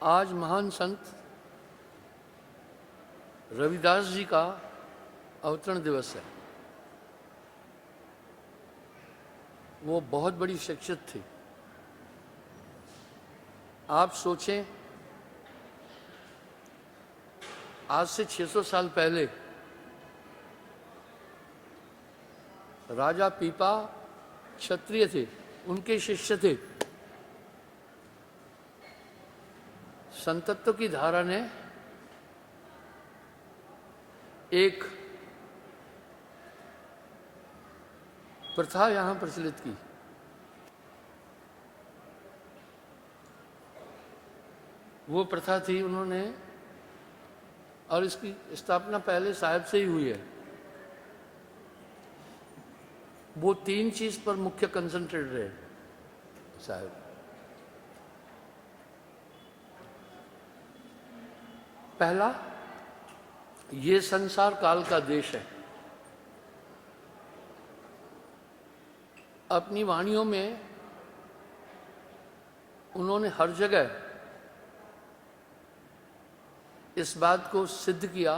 आज महान संत रविदास जी का अवतरण दिवस है। वो बहुत बड़ी शख्सियत थी। आप सोचें, आज से 600 साल पहले राजा पीपा क्षत्रिय थे, उनके शिष्य थे। संतत्व की धारा ने एक प्रथा यहां प्रचलित की। वो प्रथा थी, उन्होंने, और इसकी स्थापना पहले साहिब से ही हुई है। वो 3 चीज पर मुख्य कंसंट्रेट रहे साहिब। पहला, ये संसार काल का देश है। अपनी वाणियों में उन्होंने हर जगह इस बात को सिद्ध किया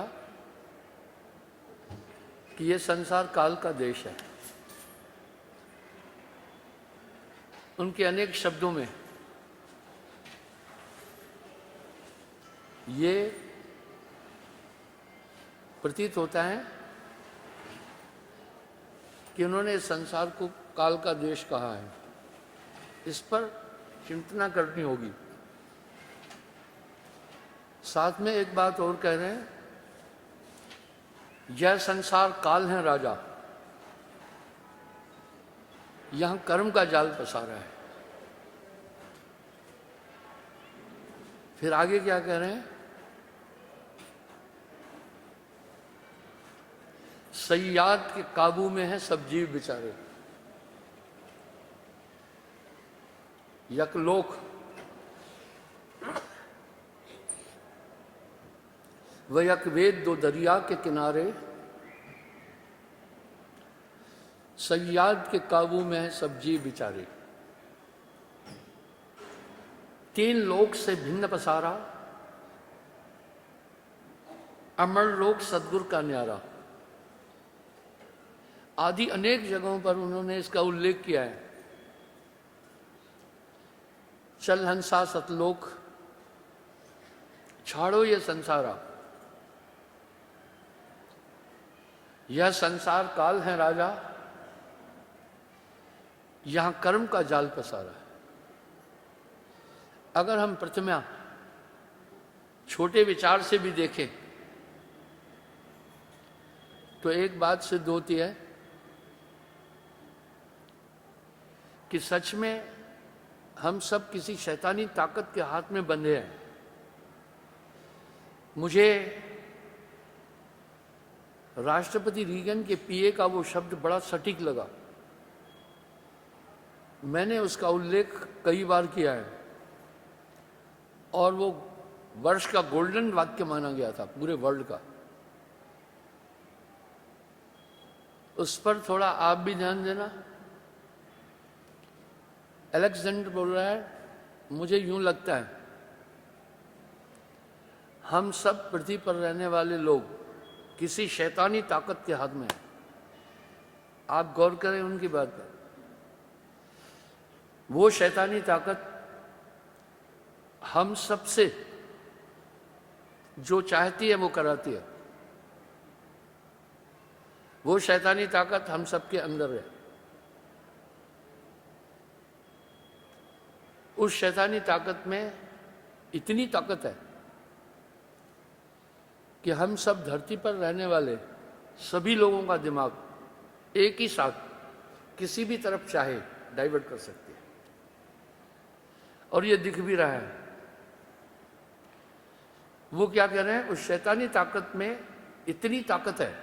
कि ये संसार काल का देश है। उनके अनेक शब्दों में ये प्रतीत होता है कि उन्होंने इस संसार को काल का देश कहा है। इस पर चिंतना करनी होगी। साथ में एक बात और कह रहे हैं, यह संसार काल है राजा, यहां कर्म का जाल पसारा है। फिर आगे क्या कह रहे हैं, सय्याद के काबू में है सब जीव बेचारे। यकलोक व यकवेद 2 दरिया के किनारे, सय्याद के काबू में है सब जीव बेचारे। 3 लोक से भिन्न पसारा, अमर लोक सदगुरु का न्यारा। आदि अनेक जगहों पर उन्होंने इसका उल्लेख किया है। चल हंसा सतलोक, छाड़ो ये संसारा, यह संसार काल है राजा, यहां कर्म का जाल पसारा है। अगर हम प्रथमा छोटे विचार से भी देखें तो एक बात सिद्ध होती है कि सच में हम सब किसी शैतानी ताकत के हाथ में बंधे हैं। मुझे राष्ट्रपति रीगन के पीए का वो शब्द बड़ा सटीक लगा। मैंने उसका उल्लेख कई बार किया है और वो वर्ष का गोल्डन वाक्य माना गया था पूरे वर्ल्ड का। उस पर थोड़ा आप भी ध्यान देना। अलेक्जेंडर बोल रहा है, मुझे यूं लगता है हम सब पृथ्वी पर रहने वाले लोग किसी शैतानी ताकत के हाथ में हैं। आप गौर करें उनकी बात पर। वो शैतानी ताकत हम सबसे जो चाहती है वो कराती है। वो शैतानी ताकत हम सबके अंदर है। उस शैतानी ताकत में इतनी ताकत है कि हम सब धरती पर रहने वाले सभी लोगों का दिमाग एक ही साथ किसी भी तरफ चाहे डाइवर्ट कर सकती है। और ये दिख भी रहा है। वो क्या कह रहे हैं, उस शैतानी ताकत में इतनी ताकत है,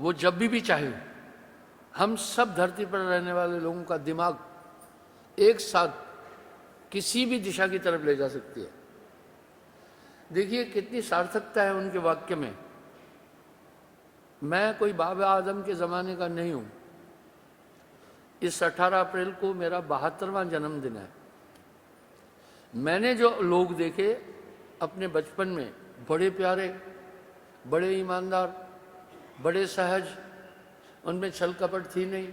वो जब भी चाहे हम सब धरती पर रहने वाले लोगों का दिमाग एक साथ किसी भी दिशा की तरफ ले जा सकती है। देखिए कितनी सार्थकता है उनके वाक्य में। मैं कोई बाबा आदम के ज़माने का नहीं हूं। इस 18 अप्रैल को मेरा 72वां जन्मदिन है। मैंने जो लोग देखे अपने बचपन में, बड़े प्यारे, बड़े ईमानदार, बड़े सहज, उनमें छल कपट थी नहीं,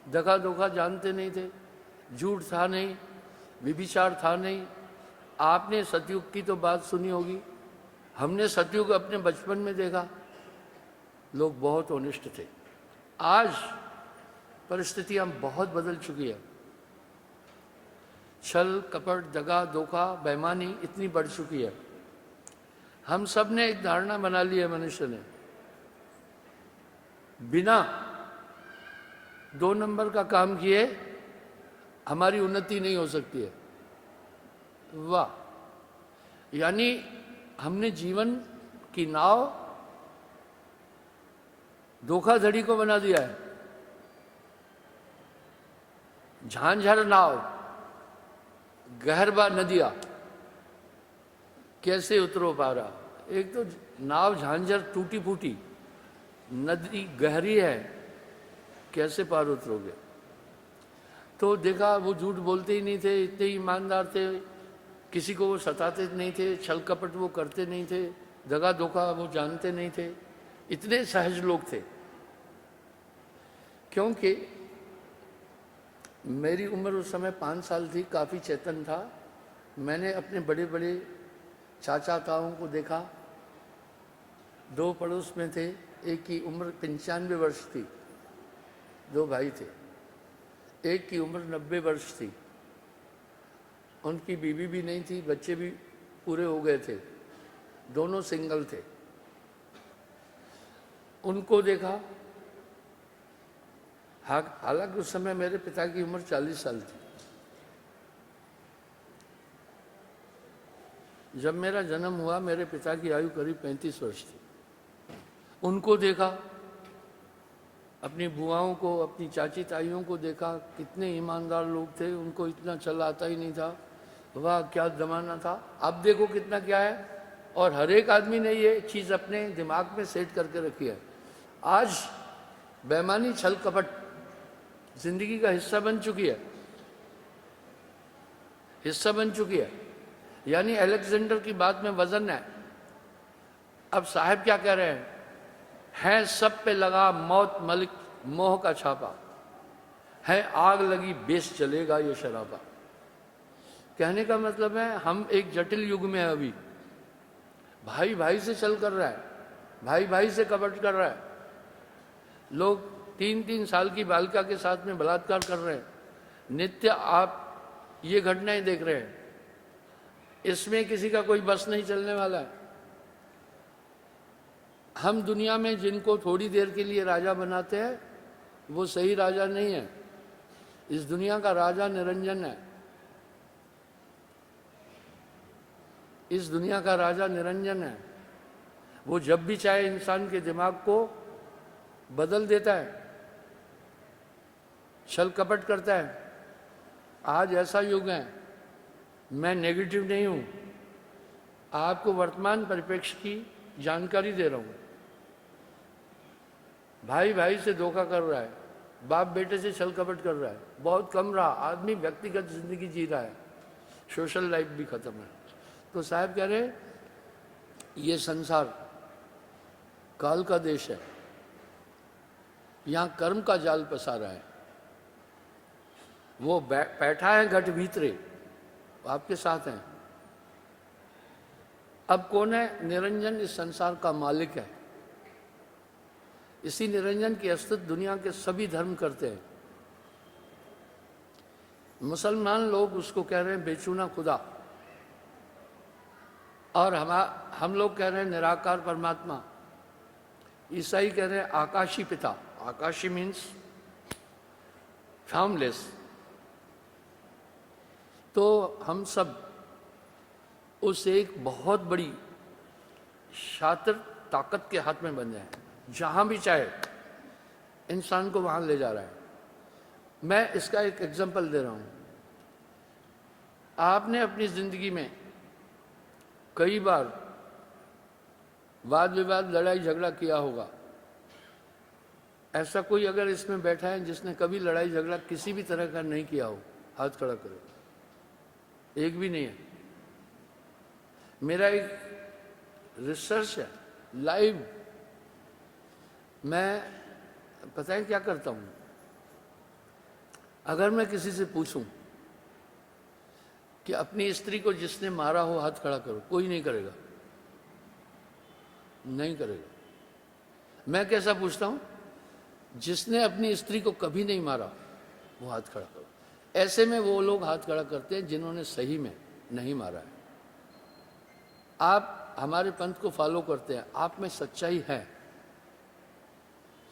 दगा धोखा जानते नहीं थे, झूठ था नहीं, व्यभिचार था नहीं। आपने सतयुग की तो बात सुनी होगी, हमने सतयुग अपने बचपन में देखा, लोग बहुत ऑनेस्ट थे। आज परिस्थितियां बहुत बदल चुकी है, छल कपट दगा धोखा बेईमानी इतनी बढ़ चुकी है। हम सब ने एक धारणा बना ली है, मनुष्य ने, बिना 2 नंबर का काम किए हमारी उन्नति नहीं हो सकती है। वाह, यानी हमने जीवन की नाव धोखाधड़ी को बना दिया है। झांझर नाव, गहरबा नदिया, कैसे उतरो पारा। एक तो नाव झांझर टूटी फूटी, नदी गहरी है, कैसे पार उतरोगे। तो देखा वो झूठ बोलते ही नहीं थे, इतने ईमानदार थे, किसी को वो सताते नहीं थे, छल कपट वो करते नहीं थे, दगा धोखा वो जानते नहीं थे, इतने सहज लोग थे। क्योंकि मेरी उम्र उस समय 5 साल थी, काफ़ी चेतन था। मैंने अपने बड़े बड़े चाचा ताओं को देखा, 2 पड़ोस में थे, एक की उम्र 95 वर्ष थी, 2 भाई थे, एक की उम्र 90 वर्ष थी, उनकी बीवी भी नहीं थी, बच्चे भी पूरे हो गए थे, दोनों सिंगल थे। उनको देखा, हालांकि उस समय मेरे पिता की उम्र 40 साल थी। जब मेरा जन्म हुआ मेरे पिता की आयु करीब 35 वर्ष थी। उनको देखा, अपनी बुआओं को, अपनी चाची ताइयों को देखा, कितने ईमानदार लोग थे, उनको इतना चल आता ही नहीं था। वाह क्या जमाना था। अब देखो कितना क्या है, और हर एक आदमी ने ये चीज़ अपने दिमाग में सेट करके रखी है। आज बेईमानी छल कपट जिंदगी का हिस्सा बन चुकी है, हिस्सा बन चुकी है। यानी अलेक्जेंडर की बात में वजन है। अब साहब क्या कह रहे हैं, सब पे लगा मौत मलिक मोह का छापा, है आग लगी बेस चलेगा ये शराबा। कहने का मतलब है हम एक जटिल युग में है अभी। भाई भाई से छल कर रहा है, भाई भाई से कपट कर रहा है, लोग 3-3 साल की बालिका के साथ में बलात्कार कर रहे हैं। नित्य आप ये घटनाएं देख रहे हैं, इसमें किसी का कोई बस नहीं चलने वाला है। हम दुनिया में जिनको थोड़ी देर के लिए राजा बनाते हैं वो सही राजा नहीं है। इस दुनिया का राजा निरंजन है, इस दुनिया का राजा निरंजन है। वो जब भी चाहे इंसान के दिमाग को बदल देता है, छल कपट करता है। आज ऐसा युग है, मैं नेगेटिव नहीं हूं, आपको वर्तमान परिप्रेक्ष्य की जानकारी दे रहा हूं। भाई भाई से धोखा कर रहा है, बाप बेटे से छल कपट कर रहा है, बहुत कम रहा। आदमी व्यक्तिगत जिंदगी जी रहा है, सोशल लाइफ भी खत्म है। तो साहब कह रहे ये संसार काल का देश है, यहां कर्म का जाल पसारा है। वो बैठा है घट भीतरे, आपके साथ हैं। अब कौन है? निरंजन इस संसार का मालिक है। इसी निरंजन की अस्तित्व दुनिया के सभी धर्म करते हैं। मुसलमान लोग उसको कह रहे हैं बेचूना खुदा, और हम लोग कह रहे हैं निराकार परमात्मा। ईसाई कह रहे हैं आकाशी पिता। आकाशी मीन्स फॉर्मलेस। तो हम सब उस एक बहुत बड़ी शातिर ताकत के हाथ में बन जाए, जहां भी चाहे इंसान को वहां ले जा रहा है। मैं इसका एक एग्जांपल दे रहा हूं। आपने अपनी जिंदगी में कई बार वाद विवाद लड़ाई झगड़ा किया होगा। ऐसा कोई अगर इसमें बैठा है जिसने कभी लड़ाई झगड़ा किसी भी तरह का नहीं किया हो, हाथ खड़ा करो। एक भी नहीं है। मेरा एक रिसर्च है लाइव। मैं पता है क्या करता हूं, अगर मैं किसी से पूछूं कि अपनी स्त्री को जिसने मारा हो हाथ खड़ा करो, कोई नहीं करेगा, नहीं करेगा। मैं कैसा पूछता हूं, जिसने अपनी स्त्री को कभी नहीं मारा वो हाथ खड़ा करो। ऐसे में वो लोग हाथ खड़ा करते हैं जिन्होंने सही में नहीं मारा है। आप हमारे पंथ को फॉलो करते हैं, आप में सच्चाई है,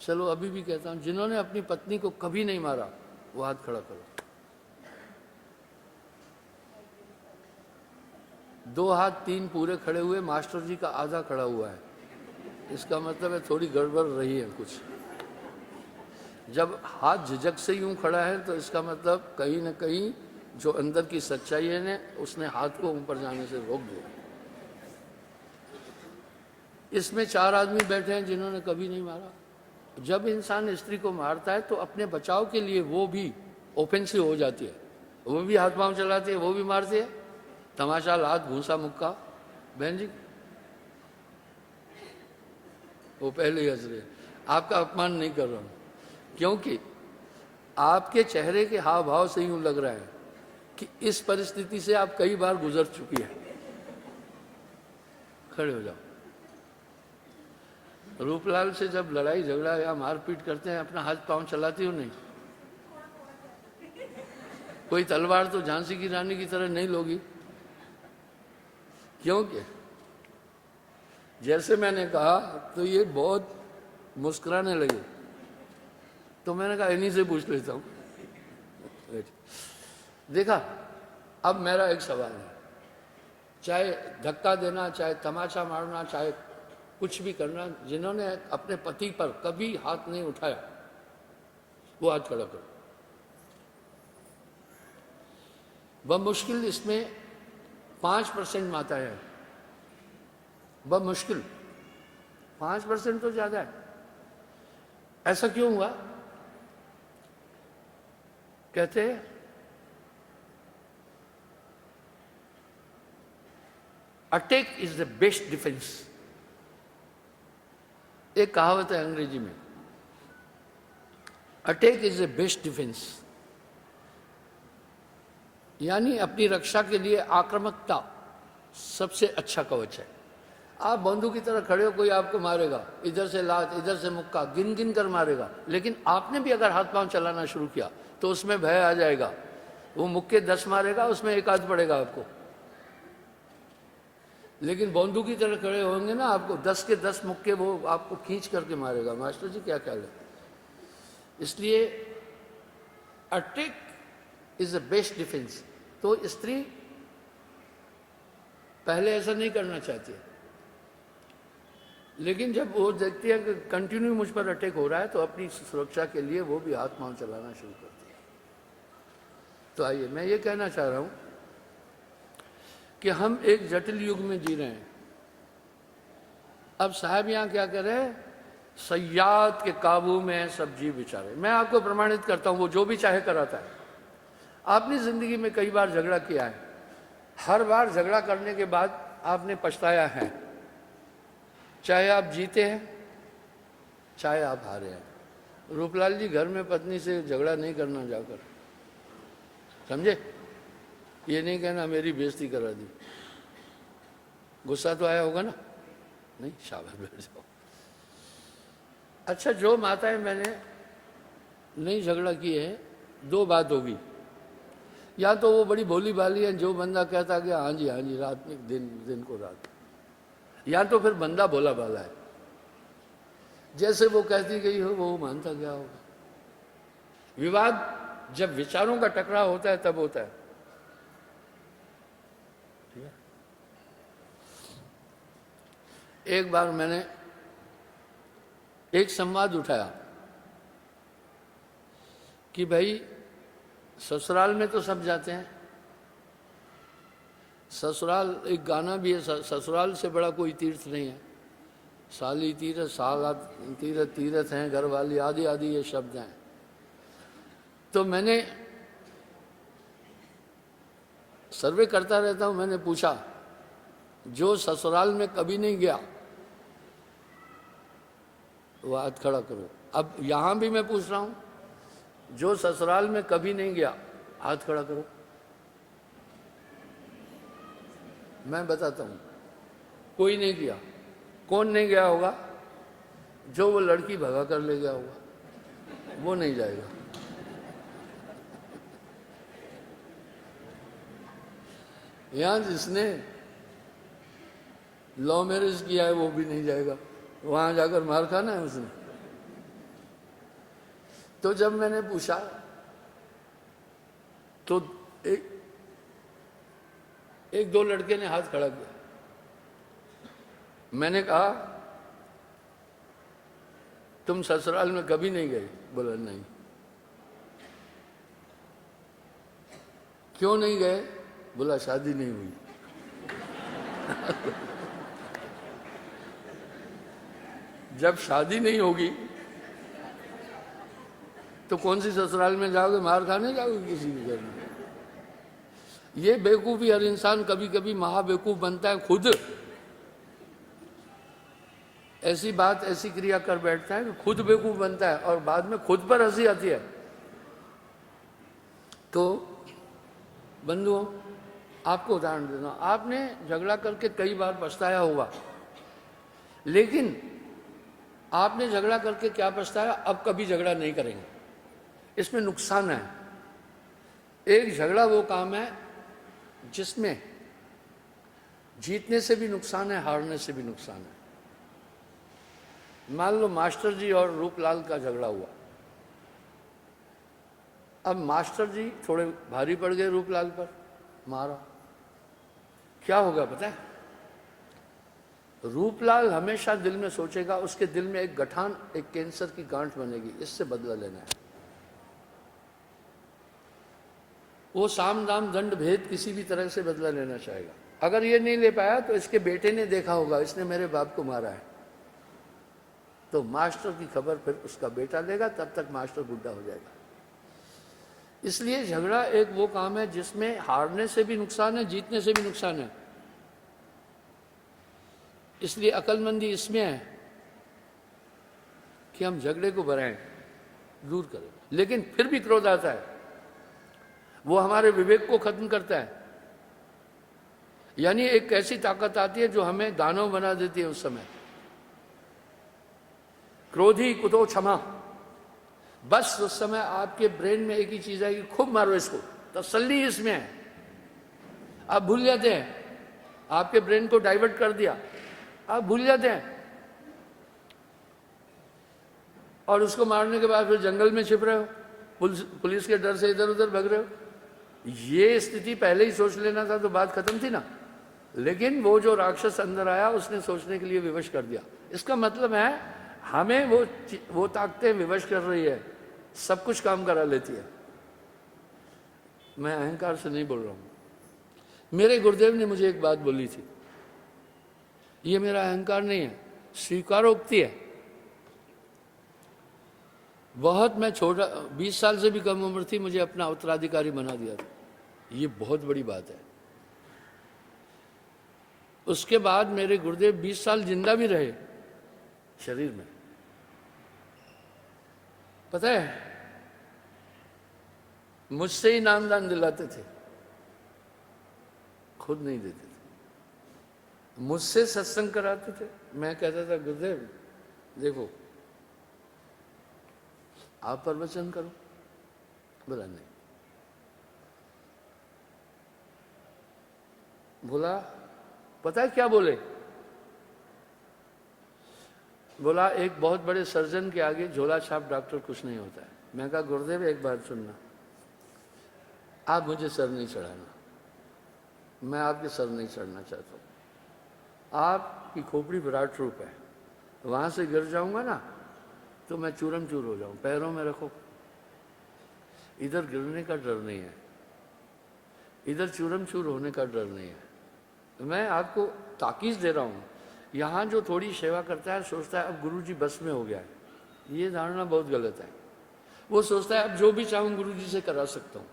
चलो अभी भी कहता हूं, जिन्होंने अपनी पत्नी को कभी नहीं मारा वो हाथ खड़ा करो। 2 हाथ 3 पूरे खड़े हुए, मास्टर जी का आधा खड़ा हुआ है, इसका मतलब है थोड़ी गड़बड़ रही है कुछ। जब हाथ झिझक से यूं खड़ा है तो इसका मतलब कहीं ना कहीं जो अंदर की सच्चाई है ने उसने हाथ को ऊपर जाने से रोक दिया। इसमें 4 आदमी बैठे हैं जिन्होंने कभी नहीं मारा। जब इंसान स्त्री को मारता है तो अपने बचाव के लिए वो भी ओफेंसिव हो जाती है, वो भी हाथ पांव चलाती है, वो भी मारती है, तमाशा, लात, घूसा, मुक्का। बहन जी वो पहले ही हंस रहे। आपका अपमान नहीं कर रहा हूं, क्योंकि आपके चेहरे के हाव भाव से यूं लग रहा है कि इस परिस्थिति से आप कई बार गुजर चुकी है। खड़े हो जाओ। रूपलाल से जब लड़ाई झगड़ा या मारपीट करते हैं अपना हाथ पांव चलाती हो नहीं? कोई तलवार तो झांसी की रानी की तरह नहीं लोगी, क्योंकि जैसे मैंने कहा तो ये बहुत मुस्कुराने लगे, तो मैंने कहा इन्हीं से पूछ लेता हूं। देखा, अब मेरा एक सवाल है, चाहे धक्का देना, चाहे तमाचा मारना, चाहे कुछ भी करना, जिन्होंने अपने पति पर कभी हाथ नहीं उठाया वो हाथ खड़ा करो। बमुश्किल इसमें 5% माताएं हैं, बमुश्किल 5% तो ज्यादा है। ऐसा क्यों हुआ? कहते हैं attack is the best defence. एक कहावत है अंग्रेजी में, attack is the best defence, यानी अपनी रक्षा के लिए आक्रामकता सबसे अच्छा कवच है। आप बंदूक की तरह खड़े हो, कोई आपको मारेगा, इधर से लात, इधर से मुक्का, गिन गिन कर मारेगा, लेकिन आपने भी अगर हाथ पांव चलाना शुरू किया तो उसमें भय आ जाएगा। वो मुक्के 10 मारेगा, उसमें एक आध पड़ेगा आपको, लेकिन बंदूक की तरह खड़े होंगे ना, आपको 10 के 10 मुक्के वो आपको खींच करके मारेगा। मास्टर जी क्या ख्याल है? इसलिए attack is the best defence. तो स्त्री पहले ऐसा नहीं करना चाहती, लेकिन जब वो देखती है कि कंटिन्यू मुझ पर अटैक हो रहा है तो अपनी सुरक्षा के लिए वो भी हाथ पांव चलाना शुरू करती है। तो आइए, मैं ये कहना चाह रहा हूं कि हम एक जटिल युग में जी रहे हैं। अब साहब यहां क्या कह रहे हैं? सयाद के काबू में सब जीव बेचारे। मैं आपको प्रमाणित करता हूं, वो जो भी चाहे कराता है। आपने जिंदगी में कई बार झगड़ा किया है, हर बार झगड़ा करने के बाद आपने पछताया है, चाहे आप जीते हैं चाहे आप हारे हैं। रूपलाल जी, घर में पत्नी से झगड़ा नहीं करना जाकर, समझे? ये नहीं कहना मेरी बेइज्जती करा दी। गुस्सा तो आया होगा ना? नहीं, शाबाश, बैठ जाओ। अच्छा, जो माताएं मैंने नहीं झगड़ा किए हैं, 2 बात होगी, या तो वो बड़ी भोली भाली है, जो बंदा कहता कि हाँ जी रात में दिन को रात, या तो फिर बंदा भोला भाला है, जैसे वो कहती गई हो वो मानता गया होगा। विवाद जब विचारों का टकराव होता है तब होता है। ठीक है? एक बार मैंने एक संवाद उठाया कि भाई ससुराल में तो सब जाते हैं, ससुराल एक गाना भी है, ससुराल से बड़ा कोई तीर्थ नहीं है, साली तीरथ, साला तीरथ, तीरथ हैं घर वाली, आदि आदि ये शब्द हैं। तो मैंने सर्वे करता रहता हूं। मैंने पूछा, जो ससुराल में कभी नहीं गया वो हाथ खड़ा करो। अब यहां भी मैं पूछ रहा हूं, जो ससुराल में कभी नहीं गया हाथ खड़ा करो। मैं बताता हूं, कोई नहीं गया। कौन नहीं गया होगा? जो वो लड़की भगा कर ले गया होगा, वो नहीं जाएगा। यहां जिसने लव मैरिज किया है वो भी नहीं जाएगा, वहां जाकर मार खाना है उसने। तो जब मैंने पूछा तो एक दो लड़के ने हाथ खड़ा किया। मैंने कहा, तुम ससुराल में कभी नहीं गए? बोला नहीं। क्यों नहीं गए? बोला शादी नहीं हुई। जब शादी नहीं होगी तो कौन सी ससुराल में जाओगे? मार खाने जाओगे किसी के घर में? ये बेवकूफी हर इंसान कभी कभी महाबेवकूफ बनता है खुद। ऐसी बात, ऐसी क्रिया कर बैठता है कि खुद बेवकूफ बनता है और बाद में खुद पर हंसी आती है। तो बंधुओं, आपको उदाहरण देना, आपने झगड़ा करके कई बार पछताया होगा, लेकिन आपने झगड़ा करके क्या पछताया? अब कभी झगड़ा नहीं करेंगे। इसमें नुकसान है। एक झगड़ा वो काम है जिसमें जीतने से भी नुकसान है, हारने से भी नुकसान है। मान लो मास्टर जी और रूपलाल का झगड़ा हुआ। अब मास्टर जी थोड़े भारी पड़ गए रूपलाल पर, मारा। क्या होगा पता है? रूपलाल हमेशा दिल में सोचेगा, उसके दिल में एक गठान, एक कैंसर की गांठ बनेगी, इससे बदला लेना है। वो साम दाम दंड भेद किसी भी तरह से बदला लेना चाहेगा। अगर ये नहीं ले पाया तो इसके बेटे ने देखा होगा, इसने मेरे बाप को मारा है, तो मास्टर की खबर फिर उसका बेटा लेगा, तब तक मास्टर बुढ़ा हो जाएगा। इसलिए झगड़ा एक वो काम है जिसमें हारने से भी नुकसान है, जीतने से भी नुकसान है। इसलिए अक्लमंदी इसमें है कि हम झगड़े को बढ़ाएं, दूर करें। लेकिन फिर भी क्रोध आता है, वो हमारे विवेक को खत्म करता है। यानी एक ऐसी ताकत आती है जो हमें दानव बना देती है। उस समय क्रोधी कुतो क्षमा, बस उस समय आपके ब्रेन में एक ही चीज है कि खूब मारो इसको, तसल्ली इसमें है। आप भूल जाते हैं, आपके ब्रेन को डाइवर्ट कर दिया, आप भूल जाते हैं, और उसको मारने के बाद फिर जंगल में छिप रहे हो, पुलिस के डर से इधर उधर भग रहे हो। ये स्थिति पहले ही सोच लेना था तो बात खत्म थी ना। लेकिन वो जो राक्षस अंदर आया उसने सोचने के लिए विवश कर दिया। इसका मतलब है हमें वो ताकतें विवश कर रही है, सब कुछ काम करा लेती है। मैं अहंकार से नहीं बोल रहा हूं। मेरे गुरुदेव ने मुझे एक बात बोली थी, ये मेरा अहंकार नहीं है, स्वीकारोक्ति है। बहुत मैं छोटा, 20 साल से भी कम उम्र थी, मुझे अपना उत्तराधिकारी बना दिया था। ये बहुत बड़ी बात है। उसके बाद मेरे गुरुदेव 20 साल जिंदा भी रहे शरीर में। पता है, मुझसे ही नामदान दिलाते थे, खुद नहीं देते थे। मुझसे सत्संग कराते थे। मैं कहता था, गुरुदेव देखो आप प्रवचन करो। बोला नहीं। बोला, पता है क्या बोले? बोला, एक बहुत बड़े सर्जन के आगे झोला छाप डॉक्टर कुछ नहीं होता है। मैं कहा, गुरुदेव एक बात सुनना, आप मुझे सर नहीं चढ़ाना, मैं आपके सर नहीं चढ़ना चाहता हूं। आपकी खोपड़ी विराट रूप है, वहां से गिर जाऊंगा ना तो मैं चूरम चूर हो जाऊं। पैरों में रखो, इधर गिरने का डर नहीं है, इधर चूरम चूर होने का डर नहीं है। मैं आपको ताकीज दे रहा हूं। यहाँ जो थोड़ी सेवा करता है सोचता है अब गुरुजी बस में हो गया है, ये धारणा बहुत गलत है। वो सोचता है अब जो भी चाहूं गुरुजी से करा सकता हूं,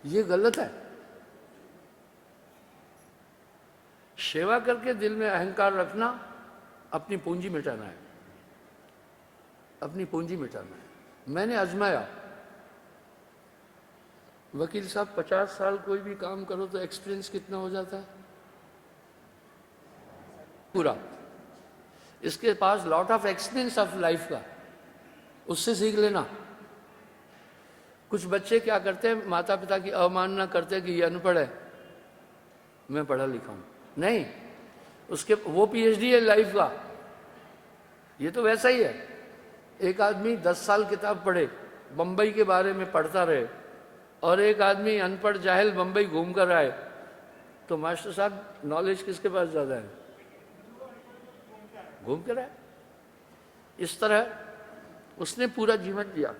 ये गलत है। सेवा करके दिल में अहंकार रखना अपनी पूंजी मिटाना है, अपनी पूंजी मिटाना है। मैंने आजमाया, वकील साहब 50 साल कोई भी काम करो तो एक्सपीरियंस कितना हो जाता है पूरा। इसके पास lot of experience of life का, उससे सीख लेना। कुछ बच्चे क्या करते हैं, माता पिता की अवमानना करते हैं कि ये अनपढ़ है, मैं पढ़ा लिखा हूं। नहीं, उसके वो पीएचडी है लाइफ का, ये तो वैसा ही है। एक आदमी 10 साल किताब पढ़े, बंबई के बारे में पढ़ता रहे, और एक आदमी अनपढ़ जाहिल बंबई घूम कर आए, तो मास्टर साहब नॉलेज किसके पास ज्यादा है? घूम कर आए। इस तरह उसने पूरा जीवन दिया।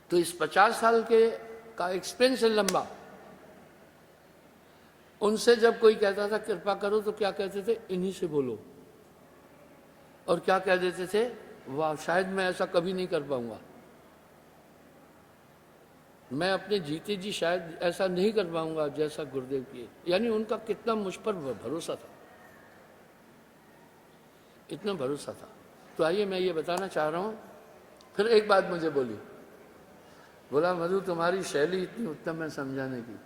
तो इस 50 साल के का एक्सपीरियंस है लंबा। उनसे जब कोई कहता था कृपा करो, तो क्या कहते थे? इन्हीं से बोलो। और क्या कह देते थे? वाह, शायद मैं ऐसा कभी नहीं कर पाऊंगा, मैं अपने जीते जी शायद ऐसा नहीं कर पाऊंगा जैसा गुरुदेव किए। यानी उनका कितना मुझ पर भरोसा था, इतना भरोसा था। तो आइए मैं ये बताना चाह रहा हूं। फिर एक बात मुझे बोला मधु तुम्हारी शैली इतनी उत्तम है समझाने की,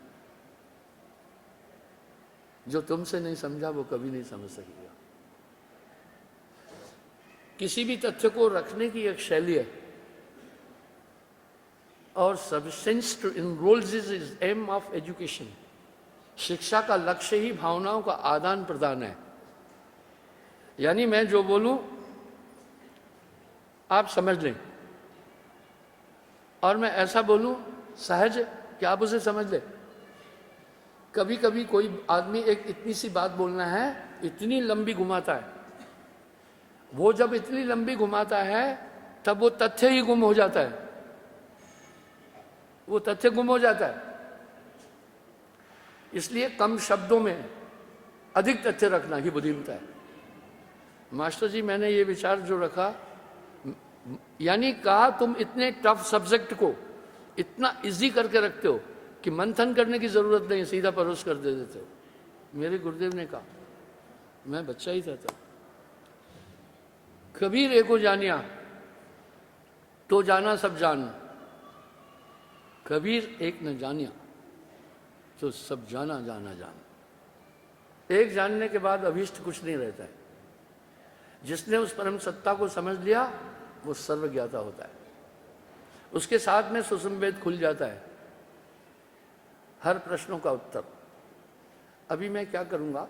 जो तुमसे नहीं समझा वो कभी नहीं समझ सकेगा। किसी भी तथ्य को रखने की एक शैली है, और substance to enrolls is aim of education. शिक्षा का लक्ष्य ही भावनाओं का आदान प्रदान है। यानी मैं जो बोलूं आप समझ लें, और मैं ऐसा बोलूं सहज कि आप उसे समझ लें। कभी कभी कोई आदमी एक इतनी सी बात बोलना है, इतनी लंबी घुमाता है, वो जब इतनी लंबी घुमाता है तब वो तथ्य ही गुम हो जाता है, वो तथ्य गुम हो जाता है। इसलिए कम शब्दों में अधिक तथ्य रखना ही बुद्धिमत्ता है। मास्टर जी मैंने ये विचार जो रखा, यानी कहा तुम इतने टफ सब्जेक्ट को इतना इजी करके रखते हो कि मंथन करने की जरूरत नहीं, सीधा परोस कर दे देते हो। मेरे गुरुदेव ने कहा, मैं बच्चा ही था तब, कबीर एको जानिया तो जाना सब जान, कबीर एक न जानिया तो सब जाना जाना जान। एक जानने के बाद अभीष्ट कुछ नहीं रहता है। जिसने उस परम सत्ता को समझ लिया वो सर्वज्ञाता होता है, उसके साथ में सुसंवेद खुल जाता है, हर प्रश्नों का उत्तर। अभी मैं क्या करूंगा,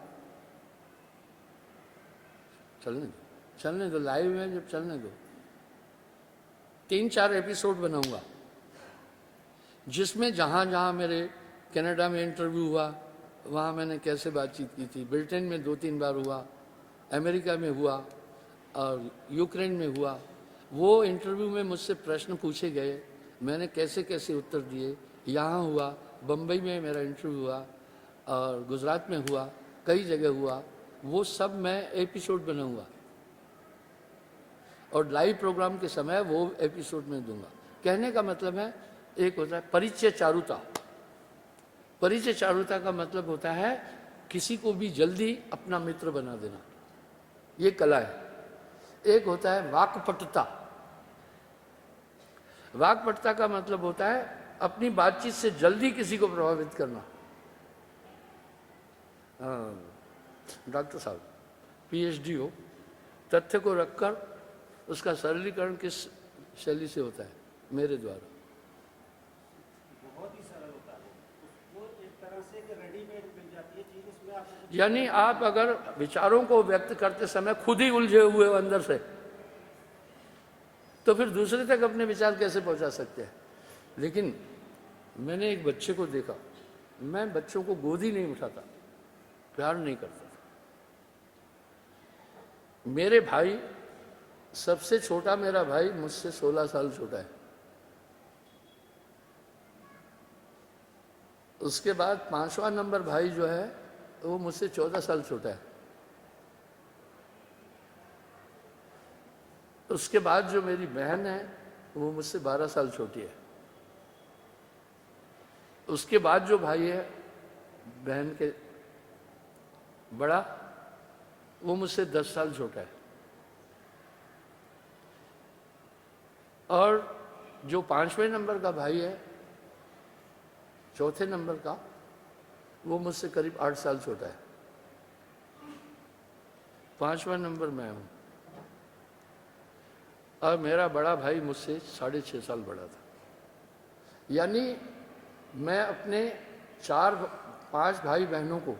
चलने दो लाइव में, जब चलने दो 3-4 एपिसोड बनाऊंगा, जिसमें जहां जहां मेरे कनाडा में इंटरव्यू हुआ वहां मैंने कैसे बातचीत की थी, ब्रिटेन में 2-3 बार हुआ, अमेरिका में हुआ और यूक्रेन में हुआ, वो इंटरव्यू में मुझसे प्रश्न पूछे गए, मैंने कैसे कैसे उत्तर दिए। यहाँ हुआ, बम्बई में मेरा इंटरव्यू हुआ और गुजरात में हुआ, कई जगह हुआ, वो सब मैं एपिसोड बनाऊंगा और लाइव प्रोग्राम के समय वो एपिसोड में दूंगा। कहने का मतलब है, एक होता है परिचय चारुता। परिचय चारुता का मतलब होता है किसी को भी जल्दी अपना मित्र बना देना, ये कला है। एक होता है वाक्पटुता। वाक्पटुता का मतलब होता है अपनी बातचीत से जल्दी किसी को प्रभावित करना। डॉक्टर साहब पीएचडी हो, तथ्य को रखकर उसका सरलीकरण किस शैली से होता है? मेरे द्वारा। बहुत ही सरल होता है वो, एक तरह से रेडीमेड मिल जाती है चीज, उसमें आप यानी आप अगर विचारों को व्यक्त करते समय खुद ही उलझे हुए हो अंदर से, तो फिर दूसरे तक अपने विचार कैसे पहुंचा सकते हैं? लेकिन मैंने एक बच्चे को देखा, मैं बच्चों को गोदी नहीं उठाता, प्यार नहीं करता था। मेरे भाई, सबसे छोटा मेरा भाई मुझसे 16 साल छोटा है, उसके बाद 5वां नंबर भाई जो है वो मुझसे 14 साल छोटा है, उसके बाद जो मेरी बहन है वो मुझसे 12 साल छोटी है, उसके बाद जो भाई है बहन के बड़ा, वो मुझसे 10 साल छोटा है। और जो 5वें नंबर का भाई है, चौथे नंबर का, वो मुझसे करीब 8 साल छोटा है। 5वां नंबर मैं हूं, और मेरा बड़ा भाई मुझसे 6.5 साल बड़ा था। यानी मैं अपने 4-5 भाई बहनों को,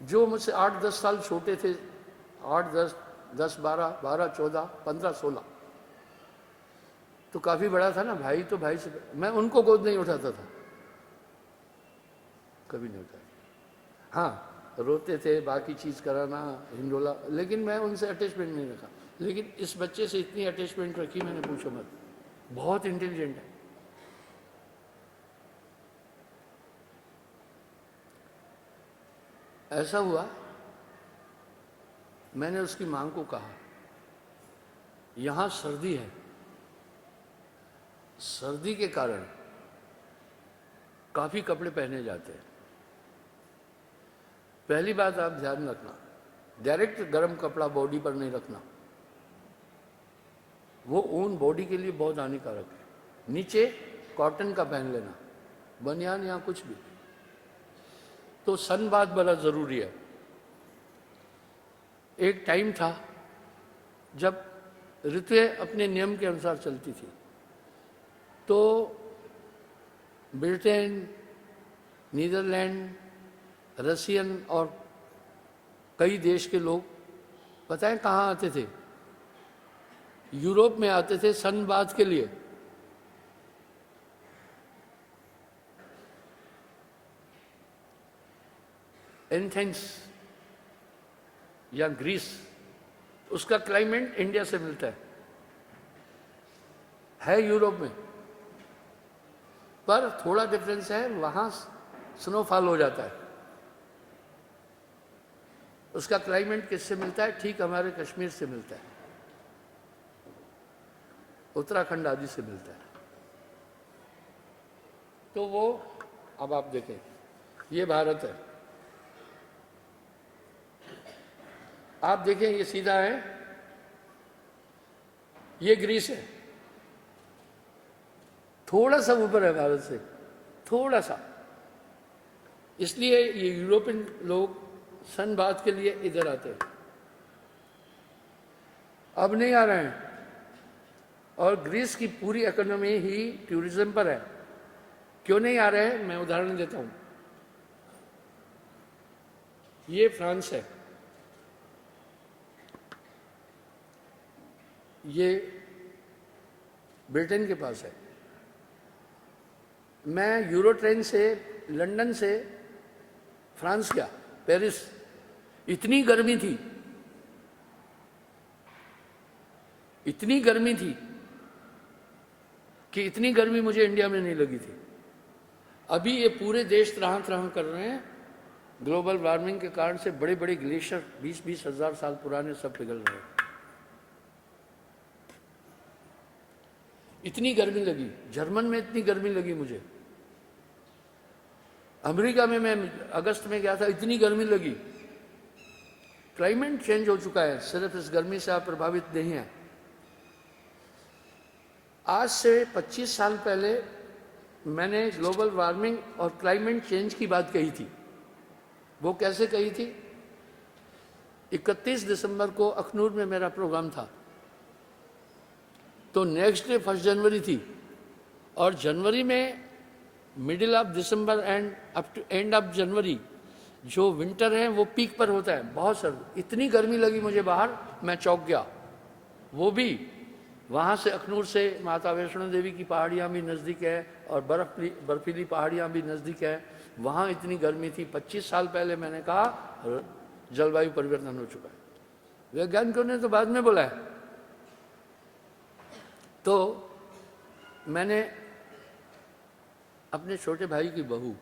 जो मुझसे 8-10 साल छोटे थे, 8-10, 10-12, 12-14, 15-16, तो काफी बड़ा था ना भाई, तो भाई से मैं उनको गोद नहीं उठाता था, कभी नहीं उठाया। हाँ, रोते थे, बाकी चीज कराना, हिंडोला, लेकिन मैं उनसे अटैचमेंट नहीं रखा। लेकिन इस बच्चे से इतनी अटैचमेंट रखी मैंने, पूछो मत। बहुत इंटेलिजेंट है। ऐसा हुआ, मैंने उसकी मां को कहा, यहां सर्दी है, सर्दी के कारण काफी कपड़े पहने जाते हैं। पहली बात आप ध्यान रखना, डायरेक्ट गर्म कपड़ा बॉडी पर नहीं रखना, वो ऊन बॉडी के लिए बहुत हानिकारक है। नीचे कॉटन का पहन लेना, बनियान या कुछ भी। तो सनबाथ बड़ा जरूरी है। एक टाइम था जब ऋतुएं अपने नियम के अनुसार चलती थी, तो ब्रिटेन, नीदरलैंड, रशियन और कई देश के लोग पता है कहाँ आते थे? यूरोप में आते थे सनबाथ के लिए। एथेंस या ग्रीस, उसका क्लाइमेट इंडिया से मिलता है यूरोप में, पर थोड़ा डिफरेंस है, वहां स्नोफॉल हो जाता है। उसका क्लाइमेट किससे मिलता है? ठीक हमारे कश्मीर से मिलता है, उत्तराखंड आदि से मिलता है। तो वो, अब आप देखें, ये भारत है, आप देखें ये सीधा है, ये ग्रीस है, थोड़ा सा ऊपर है भारत से, थोड़ा सा। इसलिए ये यूरोपियन लोग सनबाथ के लिए इधर आते हैं। अब नहीं आ रहे हैं, और ग्रीस की पूरी इकोनॉमी ही टूरिज्म पर है। क्यों नहीं आ रहे हैं? मैं उदाहरण देता हूं। ये फ्रांस है, ये ब्रिटेन के पास है। मैं यूरो ट्रेन से लंदन से फ्रांस गया, पेरिस, इतनी गर्मी थी, इतनी गर्मी थी कि इतनी गर्मी मुझे इंडिया में नहीं लगी थी। अभी ये पूरे देश त्राह कर रहे हैं, ग्लोबल वार्मिंग के कारण से बड़े बड़े ग्लेशियर 20-20 हजार साल पुराने सब पिघल रहे हैं। इतनी गर्मी लगी, जर्मन में इतनी गर्मी लगी मुझे। अमेरिका में मैं अगस्त में गया था, इतनी गर्मी लगी। क्लाइमेट चेंज हो चुका है, सिर्फ इस गर्मी से आप प्रभावित नहीं है। आज से 25 साल पहले मैंने ग्लोबल वार्मिंग और क्लाइमेट चेंज की बात कही थी। वो कैसे कही थी? 31 दिसंबर को अखनूर में मेरा प्रोग्राम था, तो नेक्स्ट डे 1 जनवरी थी, और जनवरी में मिडिल ऑफ दिसंबर end up to end of जनवरी जो विंटर है वो पीक पर होता है, बहुत सर्दी। इतनी गर्मी लगी मुझे बाहर, मैं चौंक गया। वो भी वहाँ से, अखनूर से माता वैष्णो देवी की पहाड़ियाँ भी नज़दीक है और बर्फीली पहाड़ियाँ भी नज़दीक है। वहाँ इतनी गर्मी थी। 25 साल पहले मैंने कहा जलवायु परिवर्तन हो चुका है। वैज्ञानिकों ने तो बाद में बोला है। तो मैंने अपने छोटे भाई की बहू,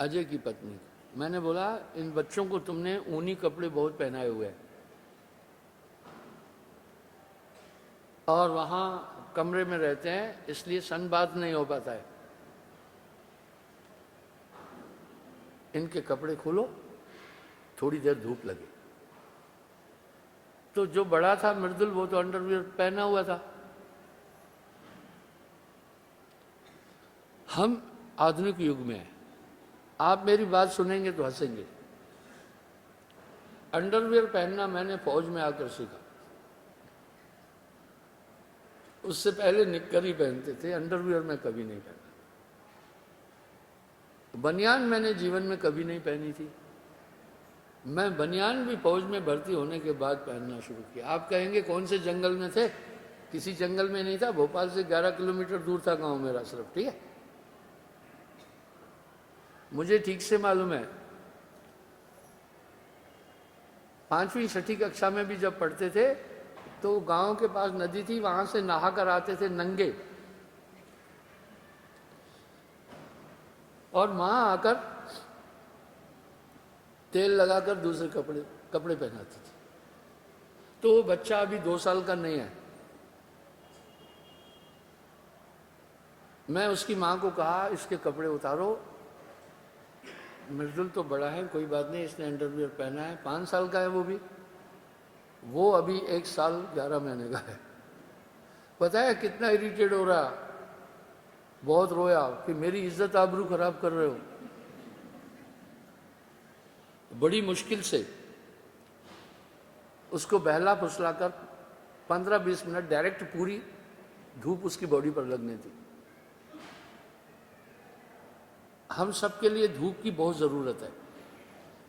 अजय की पत्नी, मैंने बोला इन बच्चों को तुमने ऊनी कपड़े बहुत पहनाए हुए हैं, और वहाँ कमरे में रहते हैं, इसलिए सनबाथ नहीं हो पाता है। इनके कपड़े खोलो, थोड़ी देर धूप लगे। तो जो बड़ा था मृदुल, वो तो अंडरवियर पहना हुआ था। हम आधुनिक युग में हैं। आप मेरी बात सुनेंगे तो हंसेंगे। अंडरवियर पहनना मैंने फौज में आकर सीखा। उससे पहले निक्कर ही पहनते थे, अंडरवियर में कभी नहीं पहना। बनियान मैंने जीवन में कभी नहीं पहनी थी। मैं बनियान भी फौज में भर्ती होने के बाद पहनना शुरू किया। आप कहेंगे कौन से जंगल में थे? किसी जंगल में नहीं था, भोपाल से 11 किलोमीटर दूर था गांव मेरा सिर्फ, ठीक है। मुझे ठीक से मालूम है, 5वीं 6ठी कक्षा में भी जब पढ़ते थे तो गांव के पास नदी थी, वहां से नहा कर आते थे नंगे, और वहां आकर तेल लगाकर दूसरे कपड़े पहनाते थे। तो वो बच्चा अभी 2 साल का नहीं है। मैं उसकी मां को कहा, इसके कपड़े उतारो, मृदुल तो बड़ा है, कोई बात नहीं, इसने अंडरवियर पहना है। 5 साल का है वो अभी 1 साल 11 महीने का है। पता है कितना इरिटेट हो रहा, बहुत रोया कि मेरी इज्जत आबरू खराब कर रहे हो। बड़ी मुश्किल से उसको बहला फुसलाकर 15-20 मिनट डायरेक्ट पूरी धूप उसकी बॉडी पर लगने दी। हम सबके लिए धूप की बहुत ज़रूरत है,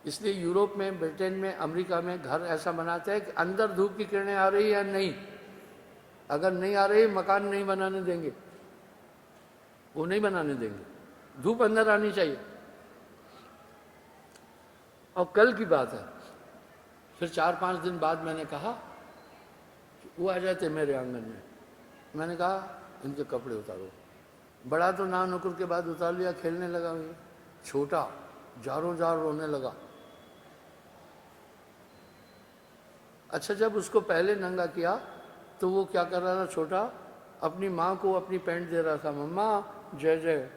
इसलिए यूरोप में, ब्रिटेन में, अमेरिका में घर ऐसा बनाते हैं कि अंदर धूप की किरणें आ रही है या नहीं। अगर नहीं आ रही, मकान नहीं बनाने देंगे, वो नहीं बनाने देंगे, धूप अंदर आनी चाहिए। और कल की बात है, फिर 4-5 दिन बाद मैंने कहा कि वो आ जाते मेरे आंगन में। मैंने कहा इनके कपड़े उतारो। बड़ा तो ना नुकुर के बाद उतार लिया, खेलने लगा। छोटा जारों जार रोने लगा। अच्छा, जब उसको पहले नंगा किया तो वो क्या कर रहा था? छोटा अपनी माँ को अपनी पैंट दे रहा था, मम्मा जय जय।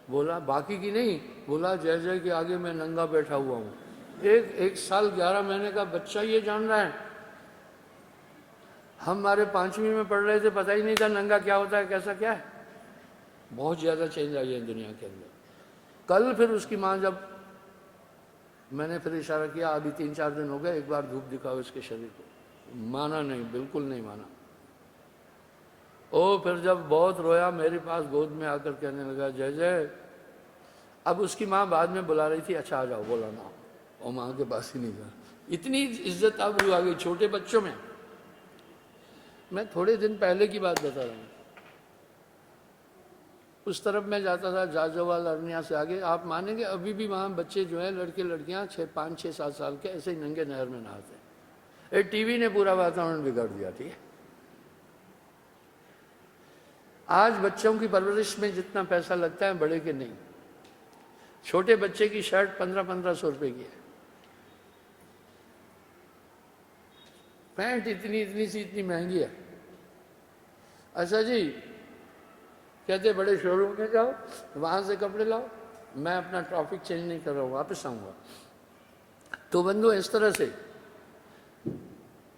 बोला बाकी की नहीं, बोला जय जय के आगे मैं नंगा बैठा हुआ हूँ। 1 साल 11 महीने का बच्चा ये जान रहा है। हमारे 5वीं में पढ़ रहे थे, पता ही नहीं था नंगा क्या होता है, कैसा क्या है। बहुत ज़्यादा चेंज आई है दुनिया के अंदर। कल फिर उसकी माँ, जब मैंने फिर इशारा किया, अभी 3-4 दिन हो गए, एक बार धूप दिखाओ इसके शरीर को, माना नहीं, बिल्कुल नहीं माना। ओ फिर जब बहुत रोया, मेरे पास गोद में आकर कहने लगा जय जय। अब उसकी माँ बाद में बुला रही थी, अच्छा आ जाओ, बोला ना, और माँ के पास ही नहीं था। इतनी इज्जत आबरू आ गई छोटे बच्चों में। मैं थोड़े दिन पहले की बात बता रहा हूँ। उस तरफ मैं जाता था, जाजोवाल अरनिया से आगे, आप मानेंगे अभी भी वहाँ बच्चे जो हैं, लड़के लड़कियाँ 5-6-7 साल के, ऐसे ही नंगे नहर में नहाते हैं। ये टीवी ने पूरा वातावरण बिगाड़ दिया, ठीक है। आज बच्चों की परवरिश में जितना पैसा लगता है, बड़े के नहीं। छोटे बच्चे की शर्ट 1500-1500 रुपए की है, पैंट इतनी सी इतनी महंगी है। अच्छा जी, कहते बड़े शोरूम में जाओ, वहां से कपड़े लाओ, मैं अपना टॉपिक चेंज नहीं कर रहा हूँ, वापस आऊंगा। तो बंधु, इस तरह से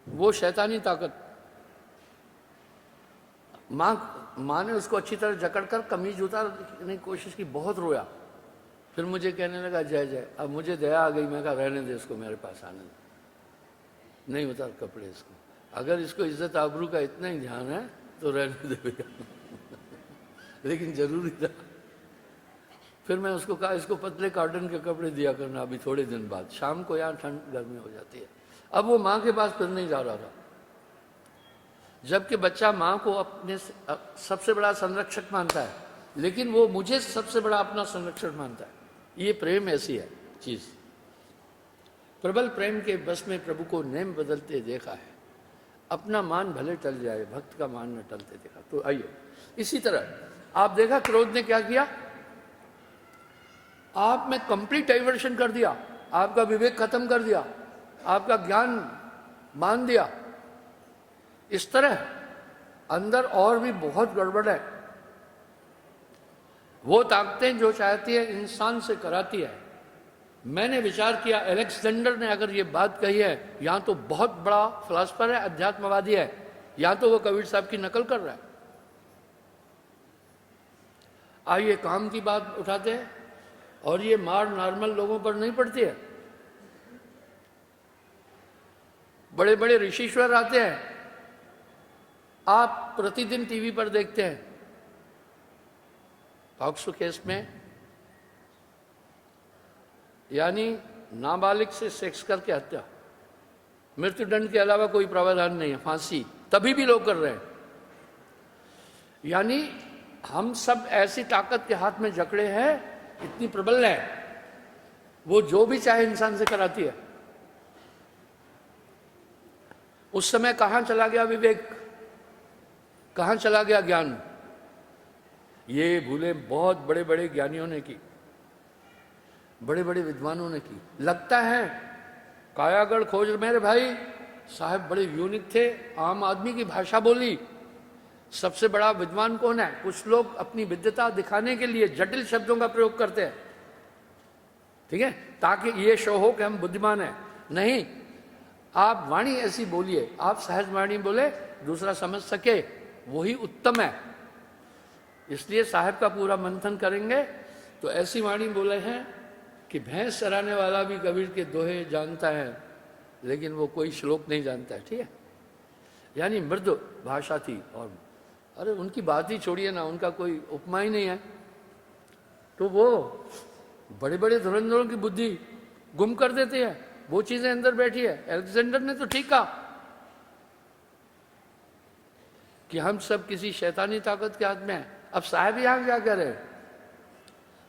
वो शैतानी ताकत, माँ ने उसको अच्छी तरह जकड़कर कमीज उतारने की कोशिश की, बहुत रोया। फिर मुझे कहने लगा जय जय। अब मुझे दया आ गई, मैं कहा रहने दे इसको, मेरे पास आने दे, नहीं उतार कपड़े इसको। अगर इसको इज्जत आबरू का इतना ही ध्यान है तो रहने दे भैया। लेकिन जरूरी था। फिर मैं उसको कहा इसको पतले कॉटन के कपड़े दिया करना अभी थोड़े दिन बाद, शाम को यहाँ ठंड गर्मी हो जाती है। अब वो माँ के पास फिर नहीं जा रहा था, जबकि बच्चा माँ को अपने सबसे बड़ा संरक्षक मानता है, लेकिन वो मुझे सबसे बड़ा अपना संरक्षक मानता है। ये प्रेम ऐसी है चीज। प्रबल प्रेम के बस में प्रभु को नेम बदलते देखा है, अपना मान भले टल जाए, भक्त का मान न टलते देखा। तो आइए, इसी तरह आप देखा क्रोध ने क्या किया, आप में कंप्लीट डाइवर्शन कर दिया, आपका विवेक खत्म कर दिया, आपका ज्ञान मान दिया। इस तरह अंदर और भी बहुत गड़बड़ है। वो ताकतें जो चाहती है इंसान से कराती है, मैंने विचार किया, अलेक्जेंडर ने अगर ये बात कही है, यहां तो बहुत बड़ा फिलासफर है, अध्यात्मवादी है, या तो वो कबीर साहब की नकल कर रहा है। आइए काम की बात उठाते हैं, और ये मार नॉर्मल लोगों पर नहीं पड़ती है। बड़े बड़े ऋषीश्वर आते हैं, आप प्रतिदिन टीवी पर देखते हैं, पॉक्सो केस में यानी नाबालिग से सेक्स करके हत्या, मृत्युदंड के अलावा कोई प्रावधान नहीं है, फांसी, तभी भी लोग कर रहे हैं। यानी हम सब ऐसी ताकत के हाथ में जकड़े हैं, इतनी प्रबल है, वो जो भी चाहे इंसान से कराती है। उस समय कहां चला गया विवेक, कहां चला गया ज्ञान? ये भूलें बहुत बड़े बड़े ज्ञानियों ने की, बड़े बड़े विद्वानों ने की। लगता है कायागढ़ खोज, मेरे भाई साहब बड़े यूनिक थे, आम आदमी की भाषा बोली। सबसे बड़ा विद्वान कौन है? कुछ लोग अपनी विद्वता दिखाने के लिए जटिल शब्दों का प्रयोग करते हैं, ठीक है, ताकि ये शो हो कि हम बुद्धिमान हैं। नहीं, आप वाणी ऐसी बोलिए, आप सहज वाणी बोले, दूसरा समझ सके, वही उत्तम है। इसलिए साहब का पूरा मंथन करेंगे तो ऐसी वाणी बोले हैं कि भैंस चराने वाला भी कबीर के दोहे जानता है, लेकिन वो कोई श्लोक नहीं जानता है, ठीक है। यानी मृदु भाषा थी, और अरे उनकी बात ही छोड़िए ना, उनका कोई उपमा ही नहीं है। तो वो बड़े बड़े धुरंधरों की बुद्धि गुम कर देते हैं, वो चीजें अंदर बैठी है। अलेक्जेंडर ने तो ठीक कहा कि हम सब किसी शैतानी ताकत के हाथ में हैं। अब साहब यहां क्या कह रहे हैं?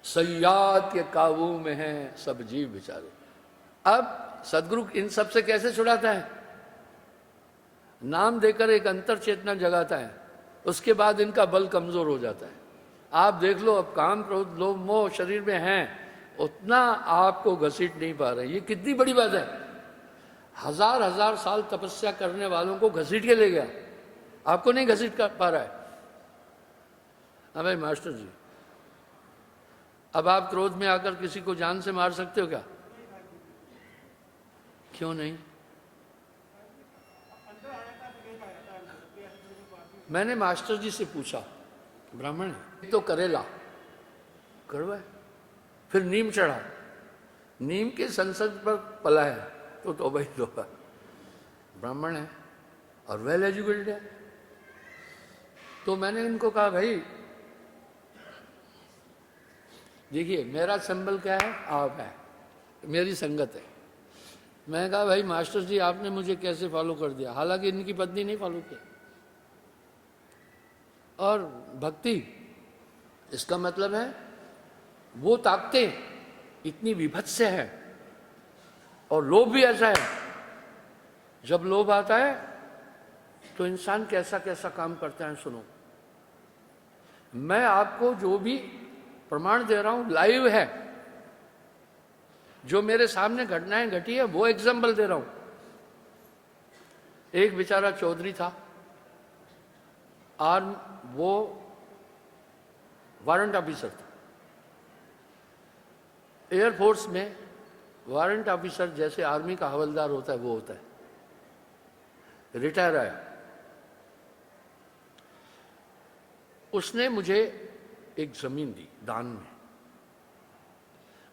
सयाद के काबू में हैं सब जीव बेचारे। अब सदगुरु इन सब से कैसे छुड़ाता है? नाम देकर एक अंतर चेतना जगाता है, उसके बाद इनका बल कमजोर हो जाता है। आप देख लो, अब काम क्रोध लोभ मोह शरीर में हैं, उतना आपको घसीट नहीं पा रहे। ये कितनी बड़ी बात है। हजार हजार साल तपस्या करने वालों को घसीट के ले गया, आपको नहीं घसीट कर पा रहा है। हाँ भाई मास्टर जी, अब आप क्रोध में आकर किसी को जान से मार सकते हो क्या? क्यों नहीं? मैंने मास्टर जी से पूछा, ब्राह्मण है तो करेला कड़वा है, फिर नीम चढ़ा, नीम के संसद पर पला है, तो भाई तो ब्राह्मण है और वेल एजुकेटेड है। तो मैंने इनको कहा, भाई देखिए मेरा सिंबल क्या है? आप है, मेरी संगत है। मैंने कहा भाई मास्टर जी आपने मुझे कैसे फॉलो कर दिया? हालांकि इनकी पत्नी नहीं फॉलो किया। और भक्ति, इसका मतलब है वो ताकतें इतनी विभत्स है, और लोभ भी ऐसा है। जब लोभ आता है तो इंसान कैसा कैसा काम करता है। सुनो, मैं आपको जो भी प्रमाण दे रहा हूं लाइव है, जो मेरे सामने घटनाएं घटी है वो एग्जाम्पल दे रहा हूं। एक बेचारा चौधरी था, और वो वारंट ऑफिसर था। एयरफोर्स में वारंट ऑफिसर जैसे आर्मी का हवलदार होता है, वो होता है। रिटायर आया, उसने मुझे एक जमीन दी दान में,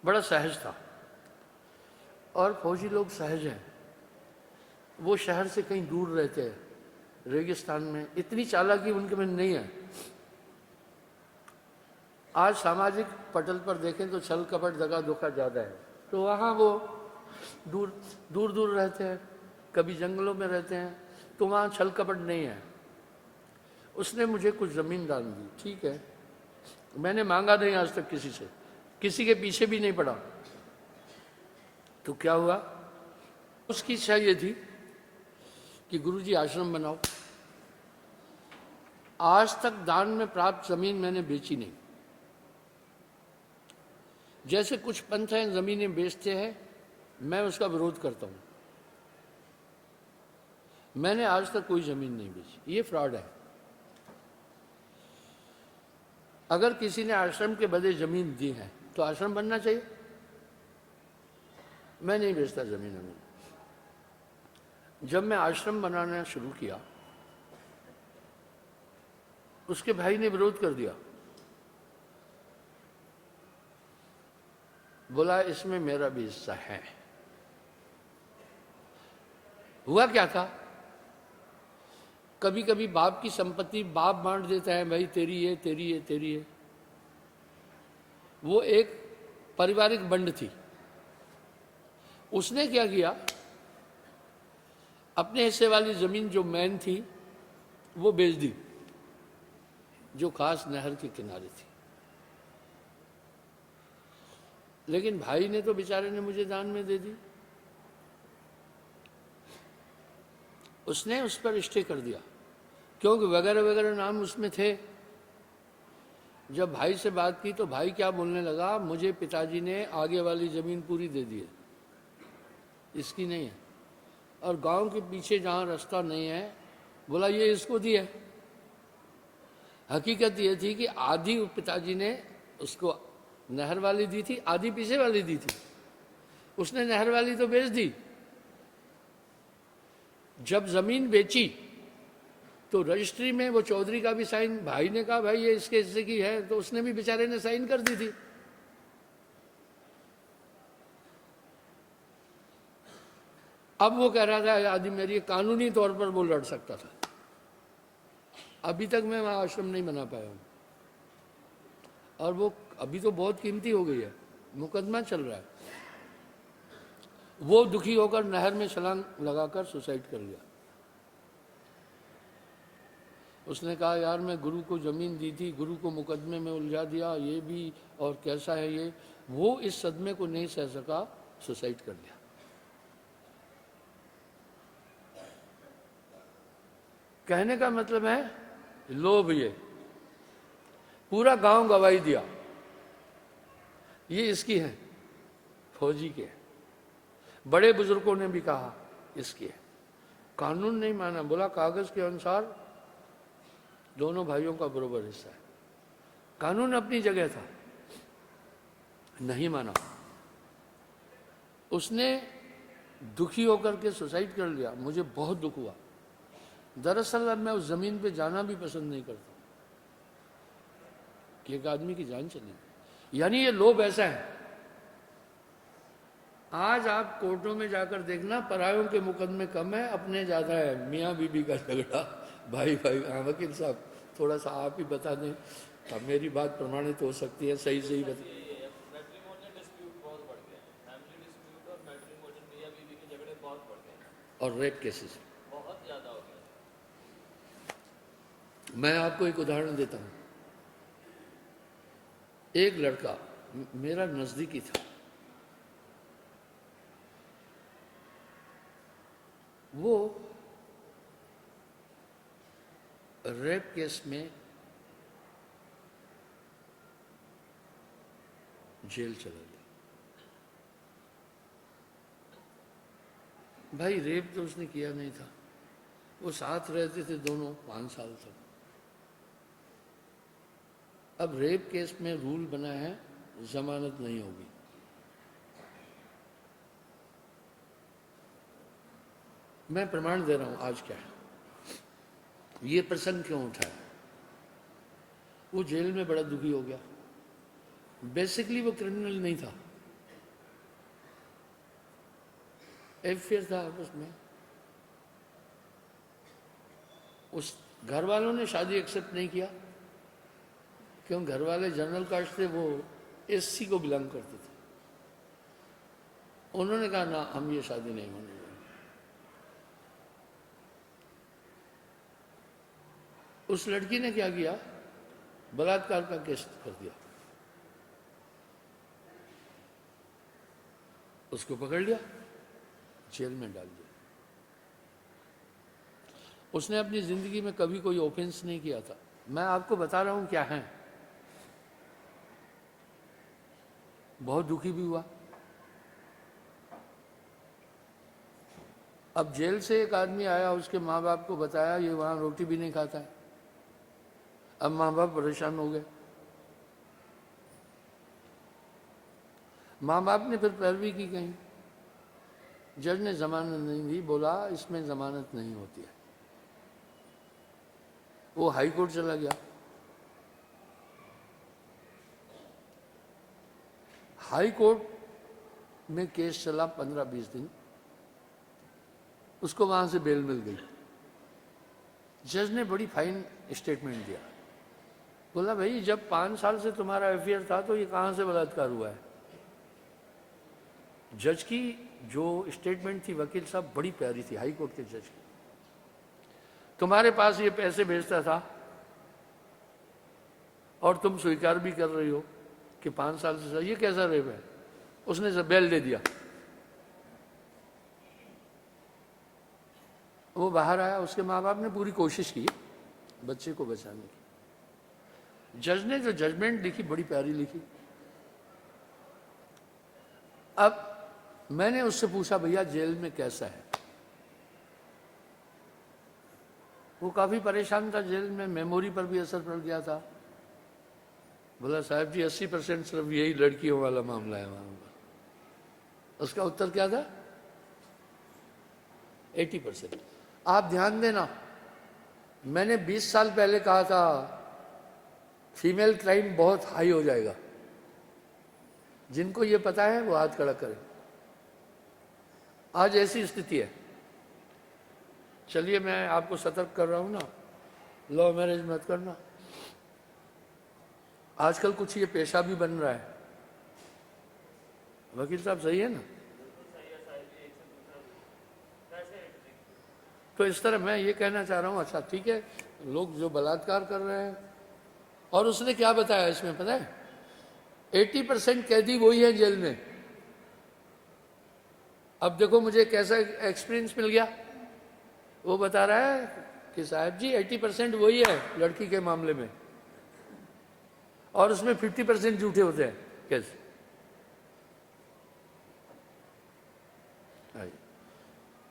बड़ा सहज था। और फौजी लोग सहज हैं, वो शहर से कहीं दूर रहते हैं, रेगिस्तान में, इतनी चालाकी उनके में नहीं है। आज सामाजिक पटल पर देखें तो छल कपट दगा धोखा ज्यादा है, तो वहाँ वो दूर दूर दूर रहते हैं, कभी जंगलों में रहते हैं, तो वहाँ छल कपट नहीं है। उसने मुझे कुछ जमीन दान दी, ठीक है, मैंने मांगा नहीं आज तक किसी से, किसी के पीछे भी नहीं पड़ा। तो क्या हुआ, उसकी इच्छा ये थी कि गुरुजी आश्रम बनाओ। आज तक दान में प्राप्त जमीन मैंने बेची नहीं। जैसे कुछ पंथ हैं जमीनें बेचते हैं, मैं उसका विरोध करता हूं। मैंने आज तक कोई जमीन नहीं बेची, ये फ्रॉड है। अगर किसी ने आश्रम के बदले जमीन दी है तो आश्रम बनना चाहिए। मैं नहीं बेचता जमीन अमीन। जब मैं आश्रम बनाना शुरू किया, उसके भाई ने विरोध कर दिया, बोला इसमें मेरा भी हिस्सा है। हुआ क्या था, कभी कभी बाप की संपत्ति बाप बांट देता है, भाई तेरी है तेरी है तेरी है। वो एक पारिवारिक बंड थी। उसने क्या किया, अपने हिस्से वाली जमीन जो मैन थी वो बेच दी, जो खास नहर के किनारे थी। लेकिन भाई ने तो बेचारे ने मुझे दान में दे दी। उसने उस पर स्टे कर दिया, क्योंकि वगैरह वगैरह नाम उसमें थे। जब भाई से बात की तो भाई क्या बोलने लगा, मुझे पिताजी ने आगे वाली जमीन पूरी दे दी है, इसकी नहीं है। और गांव के पीछे जहां रास्ता नहीं है, बोला ये इसको दी है। हकीकत ये थी कि आधी पिताजी ने उसको नहर वाली दी थी, आधी पीछे वाली दी थी। उसने नहर वाली तो बेच दी। जब जमीन बेची तो रजिस्ट्री में वो चौधरी का भी साइन, भाई ने कहा भाई ये इसके हिस्से की है, तो उसने भी बेचारे ने साइन कर दी थी। अब वो कह रहा था आदि मेरी, कानूनी तौर पर वो लड़ सकता था। अभी तक मैं वहां आश्रम नहीं बना पाया हूं, और वो अभी तो बहुत कीमती हो गई है, मुकदमा चल रहा है। वो दुखी होकर नहर में छलांग लगाकर सुसाइड कर लिया। उसने कहा यार मैं गुरु को जमीन दी थी, गुरु को मुकदमे में उलझा दिया, ये भी, और कैसा है ये। वो इस सदमे को नहीं सह सका, सुसाइड कर लिया। कहने का मतलब है लोभ। ये पूरा गांव गवाही दिया, ये इसकी है, फौजी के। बड़े बुजुर्गों ने भी कहा इसकी है। कानून नहीं माना, बोला कागज के अनुसार दोनों भाइयों का बराबर हिस्सा है। कानून अपनी जगह था, नहीं माना। उसने दुखी होकर के सुसाइड कर लिया। मुझे बहुत दुख हुआ। दरअसल अब मैं उस जमीन पे जाना भी पसंद नहीं करता कि एक आदमी की जान चली। यानी ये लोभ ऐसा है। आज आप कोर्टों में जाकर देखना, परायों के मुकदमे कम है, अपने ज्यादा है। मियाँ बीबी का झगड़ा, भाई भाई। हाँ वकील साहब, थोड़ा सा आप ही बता दें, तब मेरी बात प्रमाणित हो सकती है। सही सही बता। मैट्रिमोनियल डिस्प्यूट बहुत बढ़ गए, फैमिली डिस्प्यूट और मैट्रिमोनियल मियां बीवी के झगड़े बहुत बढ़ गए, और रेप केसेस बहुत ज्यादा हो गए। मैं आपको एक उदाहरण देता हूं। एक लड़का मेरा नजदीकी था, वो रेप केस में जेल चला गया। भाई रेप तो उसने किया नहीं था, वो साथ रहते थे दोनों 5 साल तक। अब रेप केस में रूल बना है जमानत नहीं होगी। मैं प्रमाण दे रहा हूं आज क्या है, ये प्रसंग क्यों उठा है। वो जेल में बड़ा दुखी हो गया। बेसिकली वो क्रिमिनल नहीं था, अफेयर था आपस में। उस घर वालों ने शादी एक्सेप्ट नहीं किया, क्यों घर वाले जनरल कास्ट थे, वो एससी को बिलोंग करते थे। उन्होंने कहा ना, हम ये शादी नहीं होने देंगे। उस लड़की ने क्या किया, बलात्कार का केस कर दिया। उसको पकड़ लिया, जेल में डाल दिया। उसने अपनी जिंदगी में कभी कोई ऑफेंस नहीं किया था। मैं आपको बता रहा हूं क्या है। बहुत दुखी भी हुआ। अब जेल से एक आदमी आया, उसके माँ बाप को बताया, ये वहां रोटी भी नहीं खाता है। अब माँ बाप परेशान हो गए। माँ बाप ने फिर पैरवी की कहीं, जज ने जमानत नहीं दी, बोला इसमें जमानत नहीं होती है। वो हाई कोर्ट चला गया। हाई कोर्ट में केस चला 15-20 दिन, उसको वहां से बेल मिल गई। जज ने बड़ी फाइन स्टेटमेंट दिया, बोला भाई जब 5 साल से तुम्हारा अफेयर था तो ये कहां से बलात्कार हुआ है। जज की जो स्टेटमेंट थी, वकील साहब, बड़ी प्यारी थी, हाई कोर्ट के जज की। तुम्हारे पास ये पैसे भेजता था और तुम स्वीकार भी कर रही हो कि 5 साल से, ये कैसा रेप है। उसने बेल दे दिया। वो बाहर आया, उसके माँ बाप ने पूरी कोशिश की बच्चे को बचाने की। जज ने जो जजमेंट लिखी बड़ी प्यारी लिखी। अब मैंने उससे पूछा भैया जेल में कैसा है। वो काफी परेशान था, जेल में मेमोरी पर भी असर पड़ गया था। बोला साहब जी 80% सिर्फ यही लड़कियों वाला मामला है वहां पर। उसका उत्तर क्या था? 80%। आप ध्यान देना, मैंने 20 साल पहले कहा था फीमेल क्राइम बहुत हाई हो जाएगा। जिनको ये पता है वो हाथ खड़ा करें। आज ऐसी स्थिति है। चलिए मैं आपको सतर्क कर रहा हूं ना, लव मैरिज मत करना। आजकल कुछ ये पेशा भी बन रहा है। वकील साहब सही है ना? तो इस तरह मैं ये कहना चाह रहा हूं, अच्छा ठीक है, लोग जो बलात्कार कर रहे हैं, और उसने क्या बताया इसमें पता है? 80% कैदी वही है जेल में। अब देखो मुझे कैसा एक्सपीरियंस मिल गया। वो बता रहा है कि साहब जी 80% वही है लड़की के मामले में, और उसमें 50% झूठे होते हैं। कैसे?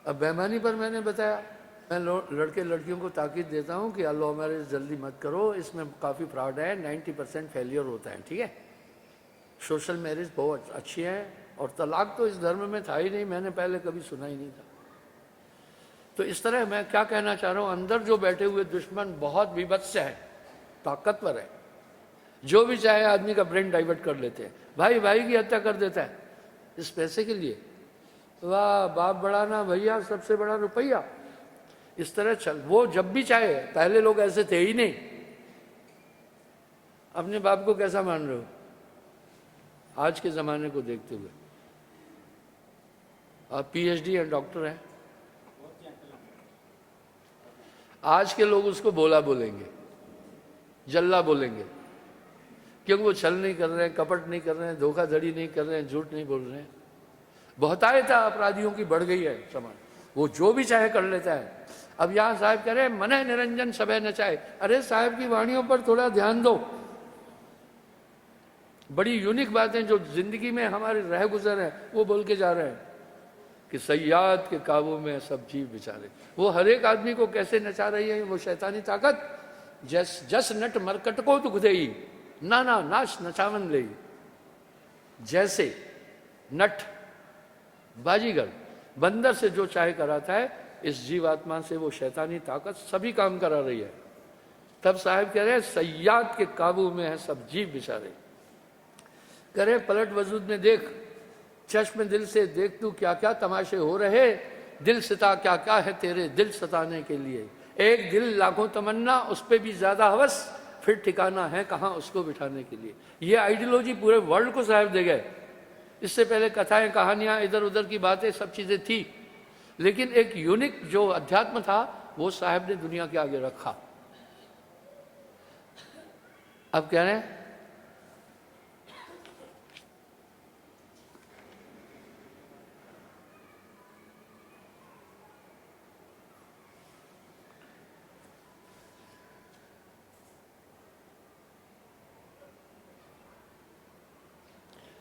अब बेईमानी पर मैंने बताया, मैं लड़के लड़कियों को ताकीद देता हूं कि लव मैरिज जल्दी मत करो, इसमें काफ़ी फ्रॉड है, 90% फेलियर होता है। ठीक है, सोशल मैरिज बहुत अच्छी है, और तलाक तो इस धर्म में था ही नहीं, मैंने पहले कभी सुना ही नहीं था। तो इस तरह मैं क्या कहना चाह रहा हूं, अंदर जो बैठे हुए दुश्मन बहुत विभत्स है, ताकतवर है, जो भी चाहे आदमी का ब्रेन डाइवर्ट कर लेते हैं। भाई भाई की हत्या कर देता है इस पैसे के लिए। वाह, बाप बड़ा ना भैया, सबसे बड़ा रुपया। इस तरह चल, वो जब भी चाहे। पहले लोग ऐसे थे ही नहीं। अपने बाप को कैसा मान रहे हो आज के जमाने को देखते हुए? आप पीएचडी या डॉक्टर हैं, आज के लोग उसको बोला बोलेंगे, जल्ला बोलेंगे, क्योंकि वो छल नहीं कर रहे हैं, कपट नहीं कर रहे हैं, धोखाधड़ी नहीं कर रहे हैं, झूठ नहीं बोल रहे हैं। बहुतायता अपराधियों की बढ़ गई है समाज, वो जो भी चाहे कर लेता है। अब यहां साहब कह रहे हैं मन निरंजन सबे नचाए। अरे साहब की वाणियों पर थोड़ा ध्यान दो। बड़ी यूनिक बातें जो जिंदगी में हमारे रह गुजर है वो बोल के जा रहे हैं कि सयाद के काबू में सब जीव बेचारे। वो हर एक आदमी को कैसे नचा रही है वो शैतानी ताकत। जस नट मरकट को दुख दे ना ना नाश नचावन ले। जैसे नट बाजीगर बंदर से जो चाहे कराता है, इस जीवात्मा से वो शैतानी ताकत सभी काम करा रही है। तब साहब कह रहे हैं सयाद के काबू में है सब जीव बेचारे। कह रहे पलट वजूद में देख, चश्म दिल से देख तू क्या क्या तमाशे हो रहे। दिल सिता क्या क्या है तेरे दिल सताने के लिए। एक दिल लाखों तमन्ना, उस पर भी ज्यादा हवस, फिर ठिकाना है कहाँ उसको बिठाने के लिए। ये आइडियोलॉजी पूरे वर्ल्ड को साहब दे गए। इससे पहले कथाएं कहानियां इधर उधर की बातें सब चीजें थी, लेकिन एक यूनिक जो अध्यात्म था वो साहब ने दुनिया के आगे रखा। अब कह रहे हैं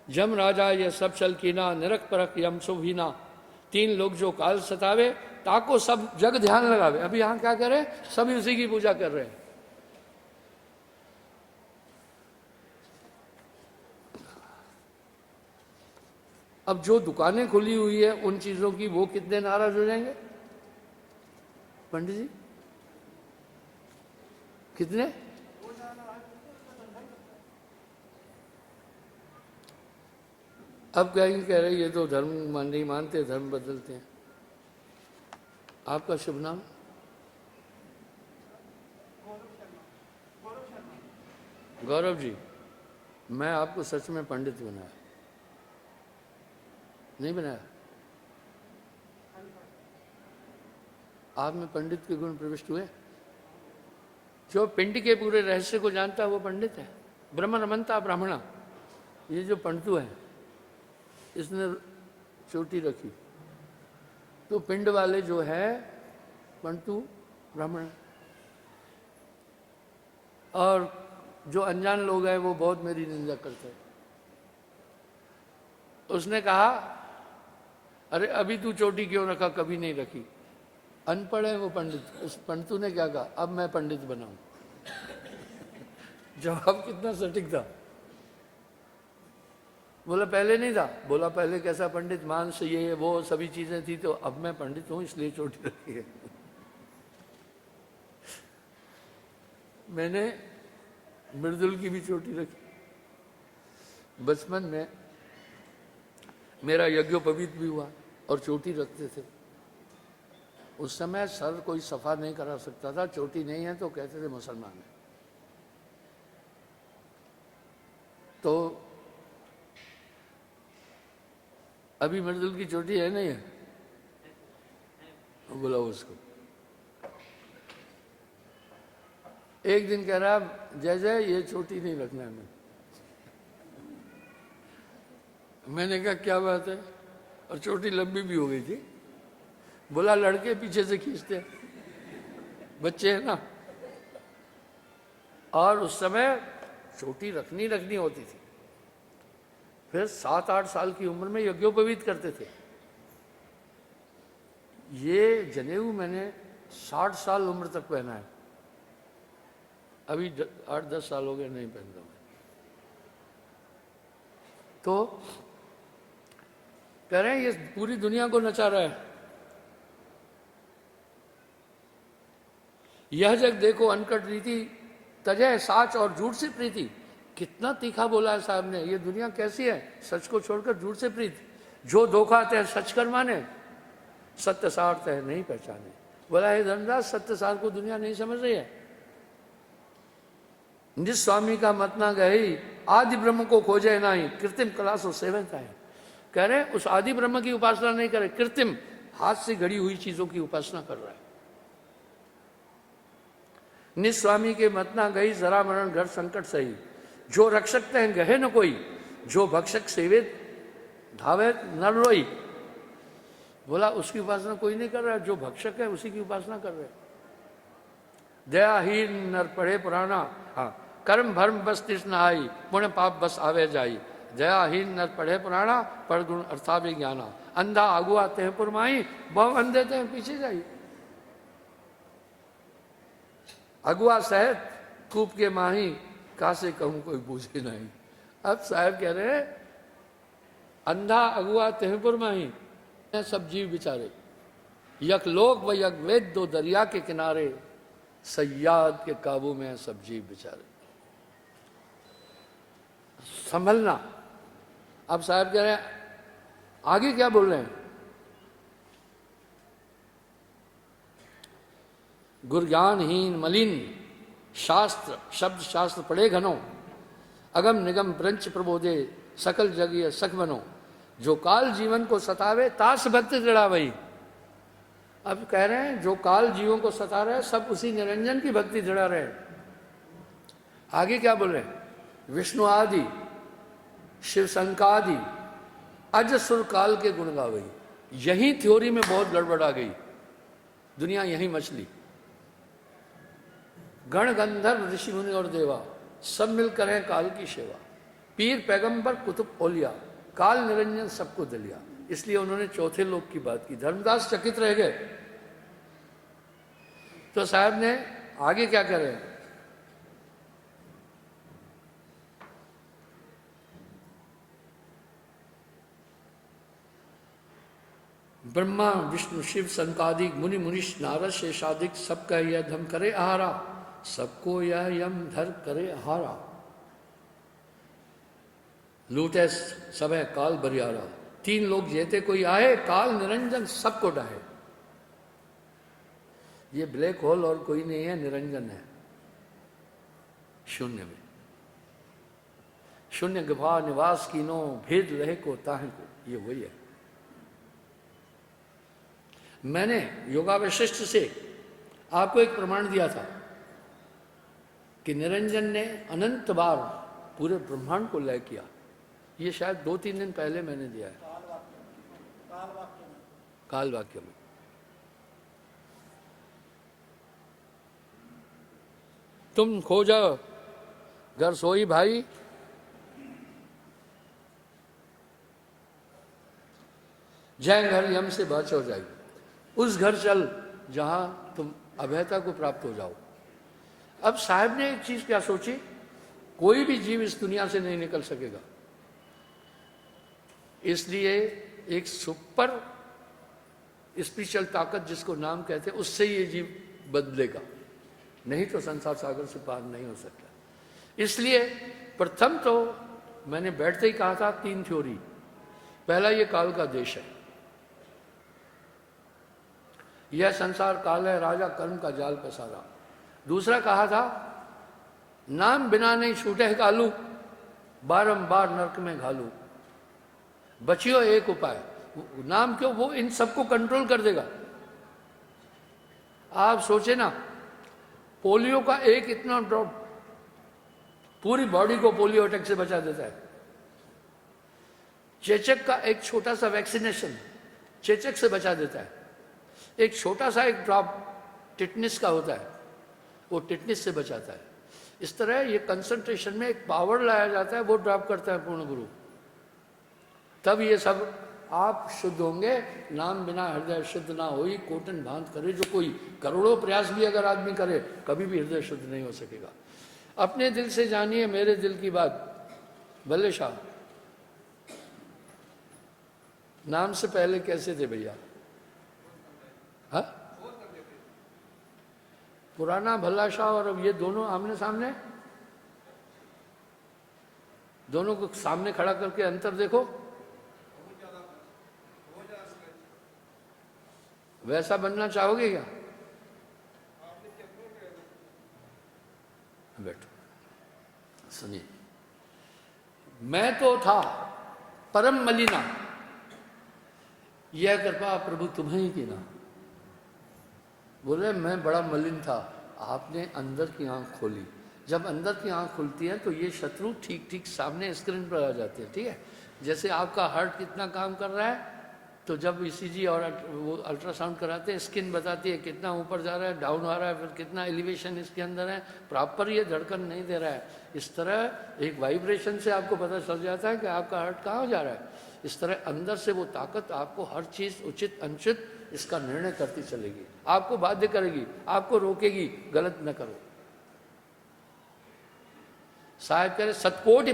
जम राजा ये सब चल कीना, निरख परख यम सुभीना। 3 लोग जो काल सतावे, ताको सब जग ध्यान लगावे। अभी यहां क्या कर रहे हैं? सभी उसी की पूजा कर रहे हैं। अब जो दुकानें खुली हुई है उन चीजों की, वो कितने नाराज हो जाएंगे पंडित जी? कितने? अब कहेंगे, कह रहे ये तो धर्म नहीं मानते, धर्म बदलते हैं। आपका शुभ नाम? गौरव जी, मैं आपको सच में पंडित बनाया नहीं बनाया? आप में पंडित के गुण प्रविष्ट हुए? जो पिंड के पूरे रहस्य को जानता है वो पंडित है। ब्रह्म रमनता ब्राह्मणा, ये जो पंडितु है इसने चोटी रखी, तो पिंड वाले जो है पंडितु ब्राह्मण, और जो अनजान लोग हैं वो बहुत मेरी निंदा करते हैं। उसने कहा, अरे अभी तू चोटी क्यों रखा, कभी नहीं रखी। अनपढ़ है वो पंडित। उस पंडितु ने क्या कहा, अब मैं पंडित बनाऊं। जवाब कितना सटीक था। बोला पहले नहीं था। बोला पहले कैसा पंडित, मांस ये वो सभी चीजें थी, तो अब मैं पंडित हूं इसलिए चोटी रखी है। मैंने मृदुल की भी चोटी रखी। बचपन में मेरा यज्ञोपवीत भी हुआ और चोटी रखते थे। उस समय सर कोई सफा नहीं करा सकता था, चोटी नहीं है तो कहते थे मुसलमान है। तो अभी मृदुल की चोटी है नहीं है? बोला उसको। एक दिन कह रहा, जय जय ये चोटी नहीं रखना है। मैंने कहा क्या बात है, और चोटी लंबी भी हो गई थी। बोला लड़के पीछे से खींचते हैं, बच्चे हैं ना। और उस समय चोटी रखनी होती थी। फिर 7-8 साल की उम्र में यज्ञोपवीत करते थे। ये जनेऊ मैंने 60 साल उम्र तक पहना है। अभी 8-10 साल हो गए नहीं पहनता मैं। तो कह रहे हैं ये पूरी दुनिया को नचा रहा है। यह जग देखो अनकट रीति, तजय साच और झूठ से प्रीति। कितना तीखा बोला है साहब ने। ये दुनिया कैसी है, सच को छोड़कर झूठ से प्रीत। जो धोखा तय सच कर माने, सत्य सार तय नहीं पहचाने। बोला हे धनराज, सत्य सार को दुनिया नहीं समझ रही है। जिस स्वामी का मत ना गई, आदि ब्रह्म को खोजे नहीं, कृत्रिम कला सो सेवक है। कह रहे उस आदि ब्रह्म की उपासना नहीं करे, कृत्रिम हाथ से घड़ी हुई चीजों की उपासना कर रहा है। निस्वामी के मत ना गई, जरा मरण घर संकट सही। जो रख सकते हैं गहे न कोई, जो भक्षक सेवित धावे नर रोई। बोला उसकी उपासना कोई नहीं कर रहा है, जो भक्षक है उसी की उपासना कर रहे हैं। दयाहीन नर पढ़े पुराना, हाँ कर्म भर्म बस तृष्ण आई, पुण्य पाप बस आवे जाई। दयाहीन नर पढ़े पुराना, पर गुण अर्थावे ज्ञाना। अंधा आगुआ तेह पुरमाई, बहु अंधे तेह पीछे जाई। अगुआ सहित कूप के माही, कासे कहूं कोई पूछे नहीं। अब साहब कह रहे हैं अंधा अगुआ तेहपुर माही, सब जीव बिचारे। यक लोक व यक वेद दो दरिया के किनारे, सयाद के काबू में सब जीव बिचारे। संभलना। अब साहब कह रहे हैं आगे क्या बोल रहे हैं, गुरज्ञानहीन मलिन शास्त्र शब्द शास्त्र पढ़े घनो, अगम निगम प्रंच प्रबोधे सकल जगीय सख बनो। जो काल जीवन को सतावे, तास भक्ति दृढ़ा वही। अब कह रहे हैं जो काल जीवों को सता रहे सब उसी निरंजन की भक्ति दृढ़ा रहे। आगे क्या बोल रहे हैं, विष्णु आदि शिव शंकादि अज सुर काल के गुण गावई। यही थ्योरी में बहुत गड़बड़ आ गई, दुनिया यही मछली। गण गंधर्व ऋषि मुनि और देवा सब मिल करें काल की सेवा। पीर पैगंबर कुतुब ओलिया, काल निरंजन सबको दिलिया। इसलिए उन्होंने चौथे लोक की बात की। धर्मदास चकित रह गए। तो साहब ने आगे क्या कह रहे हैं, ब्रह्मा विष्णु शिव सनकादिक मुनि मुनीश नारद शेषादिक सबका यह धम करे आहारा, सबको यह यम धर करे आहारा। लूटे सब है काल बरियारा, तीन लोग जेते कोई आए, काल निरंजन सबको डाहे। ये ब्लैक होल और कोई नहीं है, निरंजन है शून्य में। शून्य गुफा निवास कीनो, भेद रहे को ताहे को, ये वही है। मैंने योगा वशिष्ठ से आपको एक प्रमाण दिया था कि निरंजन ने अनंत बार पूरे ब्रह्मांड को लय किया। ये शायद 2-3 दिन पहले मैंने दिया है काल वाक्य में। तुम खोजा घर सोई भाई, जय घर यम से बच हो जाएगी। उस घर चल जहां तुम अभयता को प्राप्त हो जाओ। अब साहब ने एक चीज क्या सोची, कोई भी जीव इस दुनिया से नहीं निकल सकेगा, इसलिए एक सुपर स्पिरिचुअल ताकत जिसको नाम कहते हैं, उससे ये जीव बदलेगा, नहीं तो संसार सागर से पार नहीं हो सकता। इसलिए प्रथम तो मैंने बैठते ही कहा था 3 थ्योरी। पहला, ये काल का देश है, यह संसार काल है, राजा कर्म का जाल पसारा। दूसरा कहा था, नाम बिना नहीं छूटे कालू, बारंबार नरक में घालू। बचियो एक उपाय, नाम क्यों, वो इन सबको कंट्रोल कर देगा। आप सोचे ना, पोलियो का एक इतना ड्रॉप पूरी बॉडी को पोलियो अटैक से बचा देता है। चेचक का एक छोटा सा वैक्सीनेशन चेचक से बचा देता है। एक छोटा सा एक ड्रॉप टिटनिस का होता है, वो टिटनिस से बचाता है। इस तरह ये कंसंट्रेशन में एक पावर लाया जाता है, वो ड्रॉप करता है पूर्ण गुरु। तब ये सब आप शुद्ध होंगे। नाम बिना हृदय शुद्ध ना होई, कोटन भांत करे जो कोई। करोड़ों प्रयास भी अगर आदमी करे, कभी भी हृदय शुद्ध नहीं हो सकेगा। अपने दिल से जानिए मेरे दिल की बात। भले शाह, नाम से पहले कैसे थे भैया? हाँ, पुराना भल्ला शाह और अब ये दोनों आमने सामने, दोनों को सामने खड़ा करके अंतर देखो। वैसा बनना चाहोगे क्या? बैठो, सुनिए। मैं तो था परम मलिना, यह कृपा प्रभु तुम्हें ही की ना। बोले मैं बड़ा मलिन था, आपने अंदर की आंख खोली। जब अंदर की आंख खुलती है तो ये शत्रु ठीक ठीक सामने स्क्रीन पर आ जाते हैं। ठीक है, जैसे आपका हार्ट कितना काम कर रहा है, तो जब ईसीजी और वो अल्ट्रासाउंड कराते हैं, स्किन बताती है कितना ऊपर जा रहा है, डाउन आ रहा है, फिर कितना एलिवेशन इसके अंदर है, प्रॉपर ये धड़कन नहीं दे रहा है। इस तरह एक वाइब्रेशन से आपको पता चल जाता है कि आपका हार्ट कहाँ जा रहा है। इस तरह अंदर से वो ताकत आपको हर चीज़ उचित अनुचित इसका निर्णय करती चलेगी, आपको बाध्य करेगी, आपको रोकेगी, गलत न करो। साहब कह रहे सतकोटि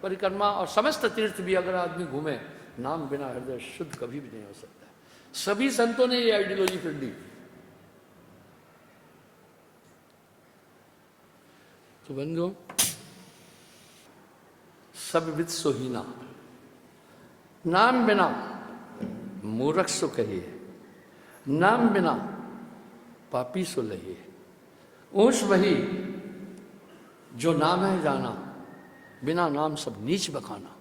परिक्रमा और समस्त तीर्थ भी अगर आदमी घूमे, नाम बिना हृदय शुद्ध कभी भी नहीं हो सकता। सभी संतों ने ये आइडियोलॉजी फिर दी। तो बंधुओं, सब विद सोहीना, नाम बिना मूर्ख सो कहिए, नाम बिना पापी सो लहिए। ऊंच वही जो नाम है जाना, बिना नाम सब नीच बखाना।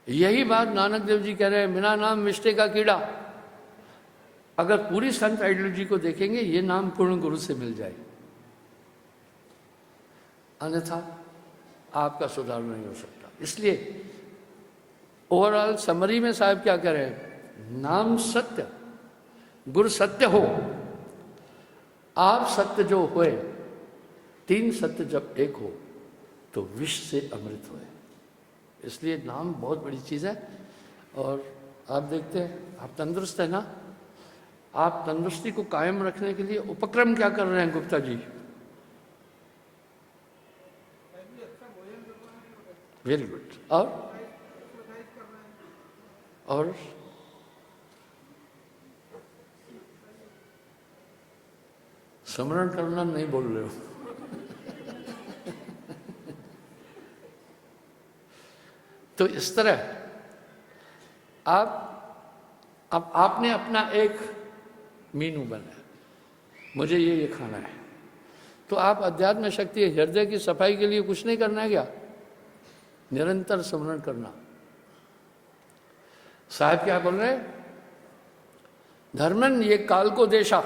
यही बात नानक देव जी कह रहे हैं, बिना नाम मिष्टे का कीड़ा। अगर पूरी संत आइडियोलॉजी को देखेंगे, ये नाम पूर्ण गुरु से मिल जाए, अन्यथा आपका सुधार नहीं हो सकता। इसलिए ओवरऑल समरी में साहब क्या कह रहे हैं, नाम सत्य, गुरु सत्य हो, आप सत्य जो हुए, 3 सत्य जब एक हो तो विष से अमृत हुए। इसलिए नाम बहुत बड़ी चीज़ है। और आप देखते हैं, आप तंदुरुस्त है ना, आप तंदुरुस्ती को कायम रखने के लिए उपक्रम क्या कर रहे हैं गुप्ता जी? Very good. और स्मरण करना नहीं बोल रहे हो। तो इस तरह अब आपने अपना एक मीनू बनाया, मुझे ये खाना है, तो आप अध्यात्म शक्ति हृदय की सफाई के लिए कुछ नहीं करना है क्या? निरंतर स्मरण करना। साहब क्या बोल रहे हैं? धर्मन ये काल को देशा,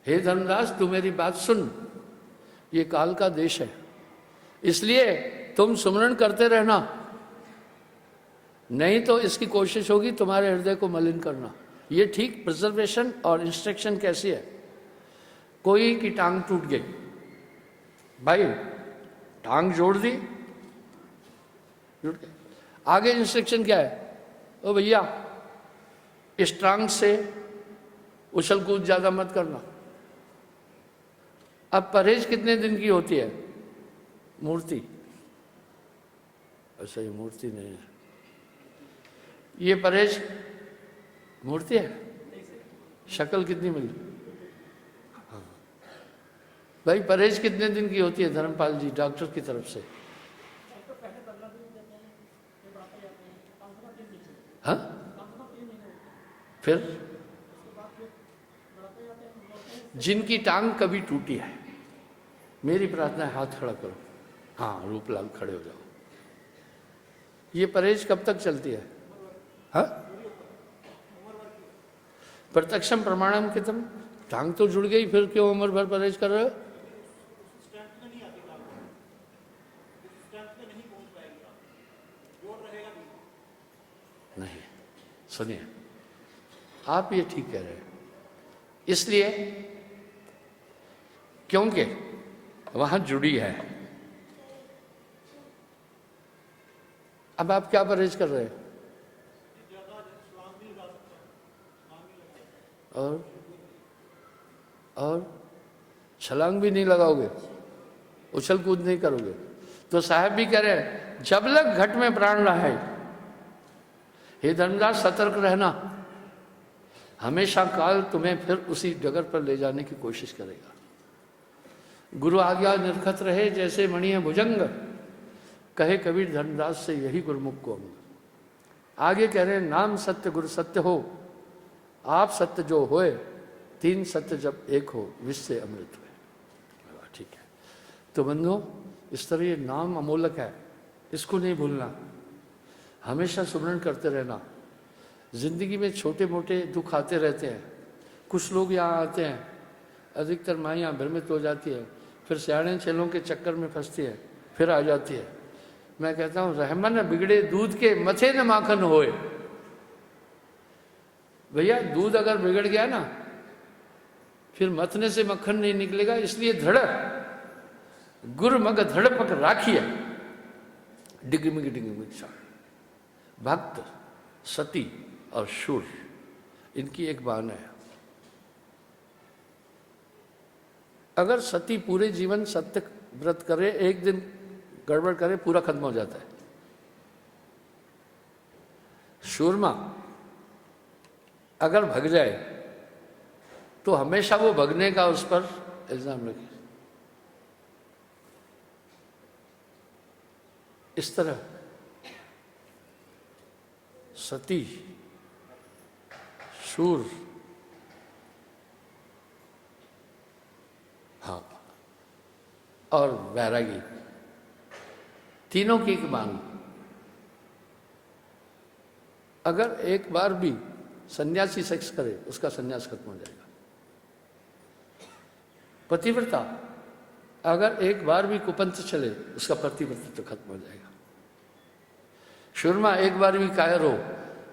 हे धर्मदास तू मेरी बात सुन, ये काल का देश है, इसलिए तुम सुमरण करते रहना, नहीं तो इसकी कोशिश होगी तुम्हारे हृदय को मलिन करना। ये ठीक प्रिजर्वेशन और इंस्ट्रक्शन कैसी है? कोई की टांग टूट गई, भाई टांग जोड़ दी, जुट गई, आगे इंस्ट्रक्शन क्या है? ओ भैया इस टांग से उछल कूद ज्यादा मत करना। अब परहेज कितने दिन की होती है? मूर्ति, ऐसा ये मूर्ति नहीं है, ये परहेज मूर्ति है। शक्ल कितनी मिली? हाँ भाई, परहेज कितने दिन की होती है धर्मपाल जी डॉक्टर की तरफ से? हाँ, फिर जिनकी टांग कभी टूटी है, मेरी प्रार्थना है हाथ खड़ा करो। हाँ, रूपलाल खड़े हो जाओ। ये परहेज कब तक चलती है? हाँ, प्रत्यक्षम प्रमाणम कितम, टांग तो जुड़ गई, फिर क्यों उम्र भर परहेज कर रहे हो? नहीं, सुनिए, आप ये ठीक कह रहे हैं, इसलिए क्योंकि वहां जुड़ी है। अब आप क्या परहेज कर रहे हैं? और छलांग भी नहीं लगाओगे, उछल कूद नहीं करोगे। तो साहब भी कह रहे हैं जब लग घट में प्राण रहा है, हे धर्मदास सतर्क रहना, हमेशा काल तुम्हें फिर उसी डगर पर ले जाने की कोशिश करेगा। गुरु आज्ञा निर्खत रहे जैसे मणि भुजंग, कहे कबीर धर्मदास से यही गुरुमुख को अंग। आगे कह रहे हैं नाम सत्य गुरु सत्य हो, आप सत्य जो होए, तीन सत्य जब एक हो, विश्व से अमृत हुए। ठीक है, तो बंधुओं इस तरह ये नाम अमोलक है, इसको नहीं भूलना, हमेशा सुमरण करते रहना। जिंदगी में छोटे मोटे दुख आते रहते हैं, कुछ लोग यहाँ आते हैं, अधिकतर माइयाँ भ्रमित हो जाती है, फिर सियाणे चेलों के चक्कर में फंसती है, फिर आ जाती है। मैं कहता हूँ रहमन बिगड़े दूध के मथे न माखन होए। भैया दूध अगर बिगड़ गया ना, फिर मथने से मक्खन नहीं निकलेगा, इसलिए धड़क गुर मग धड़पक राखिए डिगमिग डिगमिग सा। भक्त, सती और शूर, इनकी एक बान है। अगर सती पूरे जीवन सत्य व्रत करे, एक दिन गड़बड़ करे, पूरा खत्म हो जाता है। शूरमा अगर भग जाए तो हमेशा वो भगने का उस पर इल्जाम लगे। इस तरह सती, शूर, हाँ, और वैरागी, तीनों की एक मांग। अगर एक बार भी सन्यासी सेक्स करे, उसका सन्यास खत्म हो जाएगा। पतिव्रता अगर एक बार भी कुपंथ चले, उसका पतिव्रता तो खत्म हो जाएगा। शूरमा एक बार भी कायर हो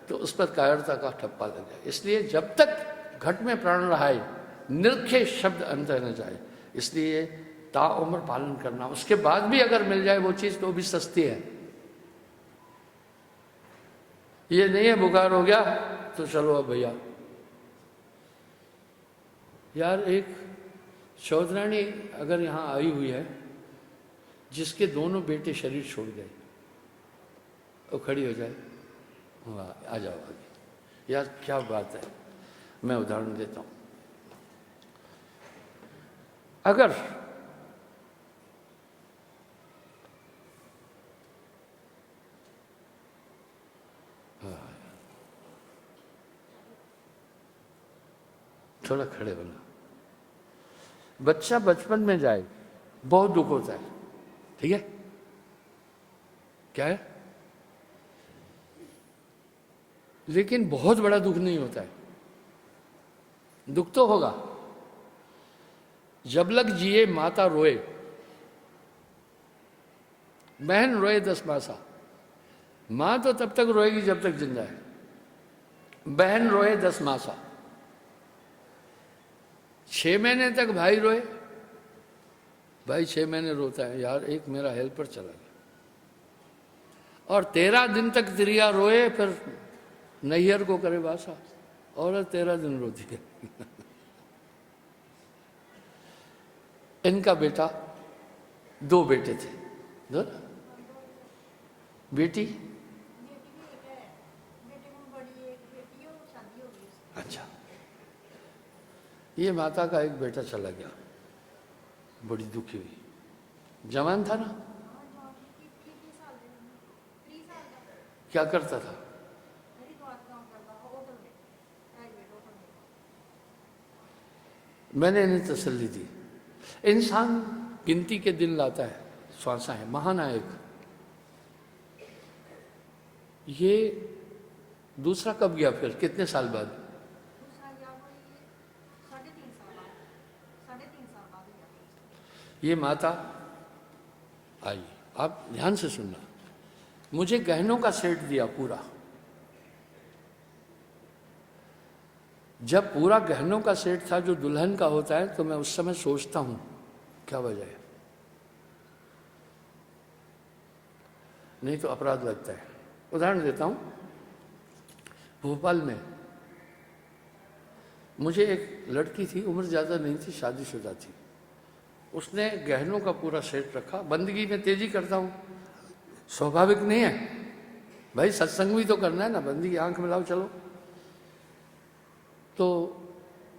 तो उस पर कायरता का ठप्पा लग जाए। इसलिए जब तक घट में प्राण रहा है, निरखे शब्द अंतर न जाए, इसलिए ताउम्र पालन करना। उसके बाद भी अगर मिल जाए वो चीज तो भी सस्ती है। ये नहीं है बुखार हो गया तो चलो अब भैया। यार एक चौधरानी अगर यहाँ आई हुई है जिसके दोनों बेटे शरीर छोड़ गए, वो खड़ी हो जाए, वाह आ जाओ आगे। यार क्या बात है। मैं उदाहरण देता हूँ। अगर थोड़ा खड़े होना, बच्चा बचपन में जाए बहुत दुख होता है, ठीक है, क्या है, लेकिन बहुत बड़ा दुख नहीं होता है। दुख तो होगा, जब लग जिए माता रोए, बहन रोए 10 मासा। मां तो तब तक रोएगी जब तक जिंदा है, बहन रोए 10 मासा। 6 महीने तक भाई रोए, भाई 6 महीने रोता है, यार एक मेरा हेल्पर चला गया। और 13 दिन तक तिरिया रोए, फिर नैहर को करे बासा, औरत 13 दिन रोती है। इनका बेटा, 2 बेटे थे, दो ना? बेटी, अच्छा, ये माता का एक बेटा चला गया, बड़ी दुखी हुई, जवान था ना, क्या करता था, मैंने इन्हें तसल्ली दी। इंसान गिनती के दिन लाता है, श्वासा है महानायक। ये दूसरा कब गया, फिर कितने साल बाद? ये माता आई, आप ध्यान से सुनना, मुझे गहनों का सेट दिया पूरा। जब पूरा गहनों का सेट था जो दुल्हन का होता है, तो मैं उस समय सोचता हूं क्या वजह है, नहीं तो अपराध लगता है। उदाहरण देता हूं, भोपाल में मुझे एक लड़की थी, उम्र ज़्यादा नहीं थी, शादीशुदा थी। उसने गहनों का पूरा सेट रखा। बंदगी में तेजी करता हूं, स्वाभाविक नहीं है भाई, सत्संग भी तो करना है ना, बंदगी आंख मिलाओ चलो। तो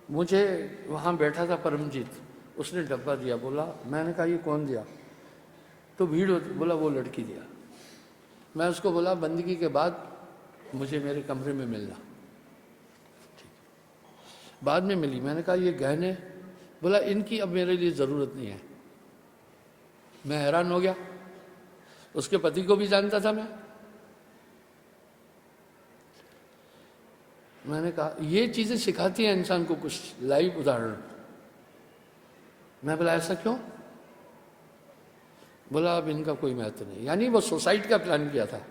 मुझे वहाँ बैठा था परमजीत, उसने डब्बा दिया, बोला, मैंने कहा ये कौन दिया, तो भीड़ होती, बोला वो लड़की दिया। मैं उसको बोला बंदगी के बाद मुझे मेरे कमरे में मिलना, ठीक, बाद में मिली। मैंने कहा ये गहने, बोला इनकी अब मेरे लिए ज़रूरत नहीं है। मैं हैरान हो गया, उसके पति को भी जानता था मैंने कहा ये चीज़ें सिखाती हैं इंसान को कुछ, लाइव उदाहरण। मैं बोला ऐसा क्यों, बोला अब इनका कोई महत्व नहीं। यानी वो सुसाइड का प्लान किया था,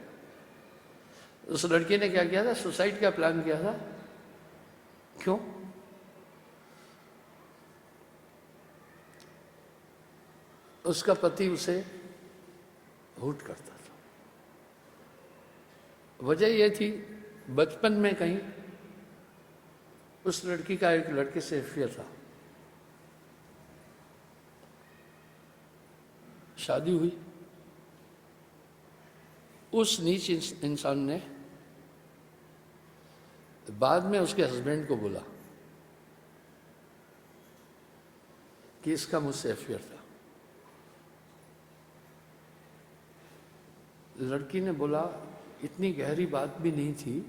उस लड़की ने क्या किया था, सुसाइड का प्लान किया था। क्यों, उसका पति उसे हूट करता था। वजह यह थी, बचपन में कहीं उस लड़की का एक लड़के से अफेयर था, शादी हुई। उस नीच इंसान ने बाद में उसके हस्बैंड को बोला कि इसका मुझसे अफेयर था। लड़की ने बोला इतनी गहरी बात भी नहीं थी,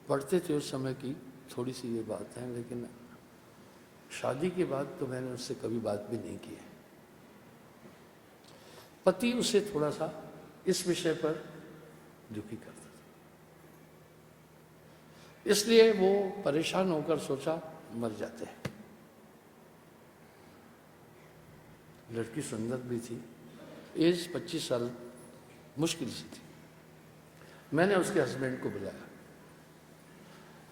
पढ़ते थे उस समय की थोड़ी सी ये बात है, लेकिन शादी के बाद तो मैंने उससे कभी बात भी नहीं की है। पति उसे थोड़ा सा इस विषय पर दुखी करता था, इसलिए वो परेशान होकर सोचा मर जाते हैं। लड़की सुंदर भी थी, एज 25 साल मुश्किल सी थी। मैंने उसके हस्बैंड को बुलाया,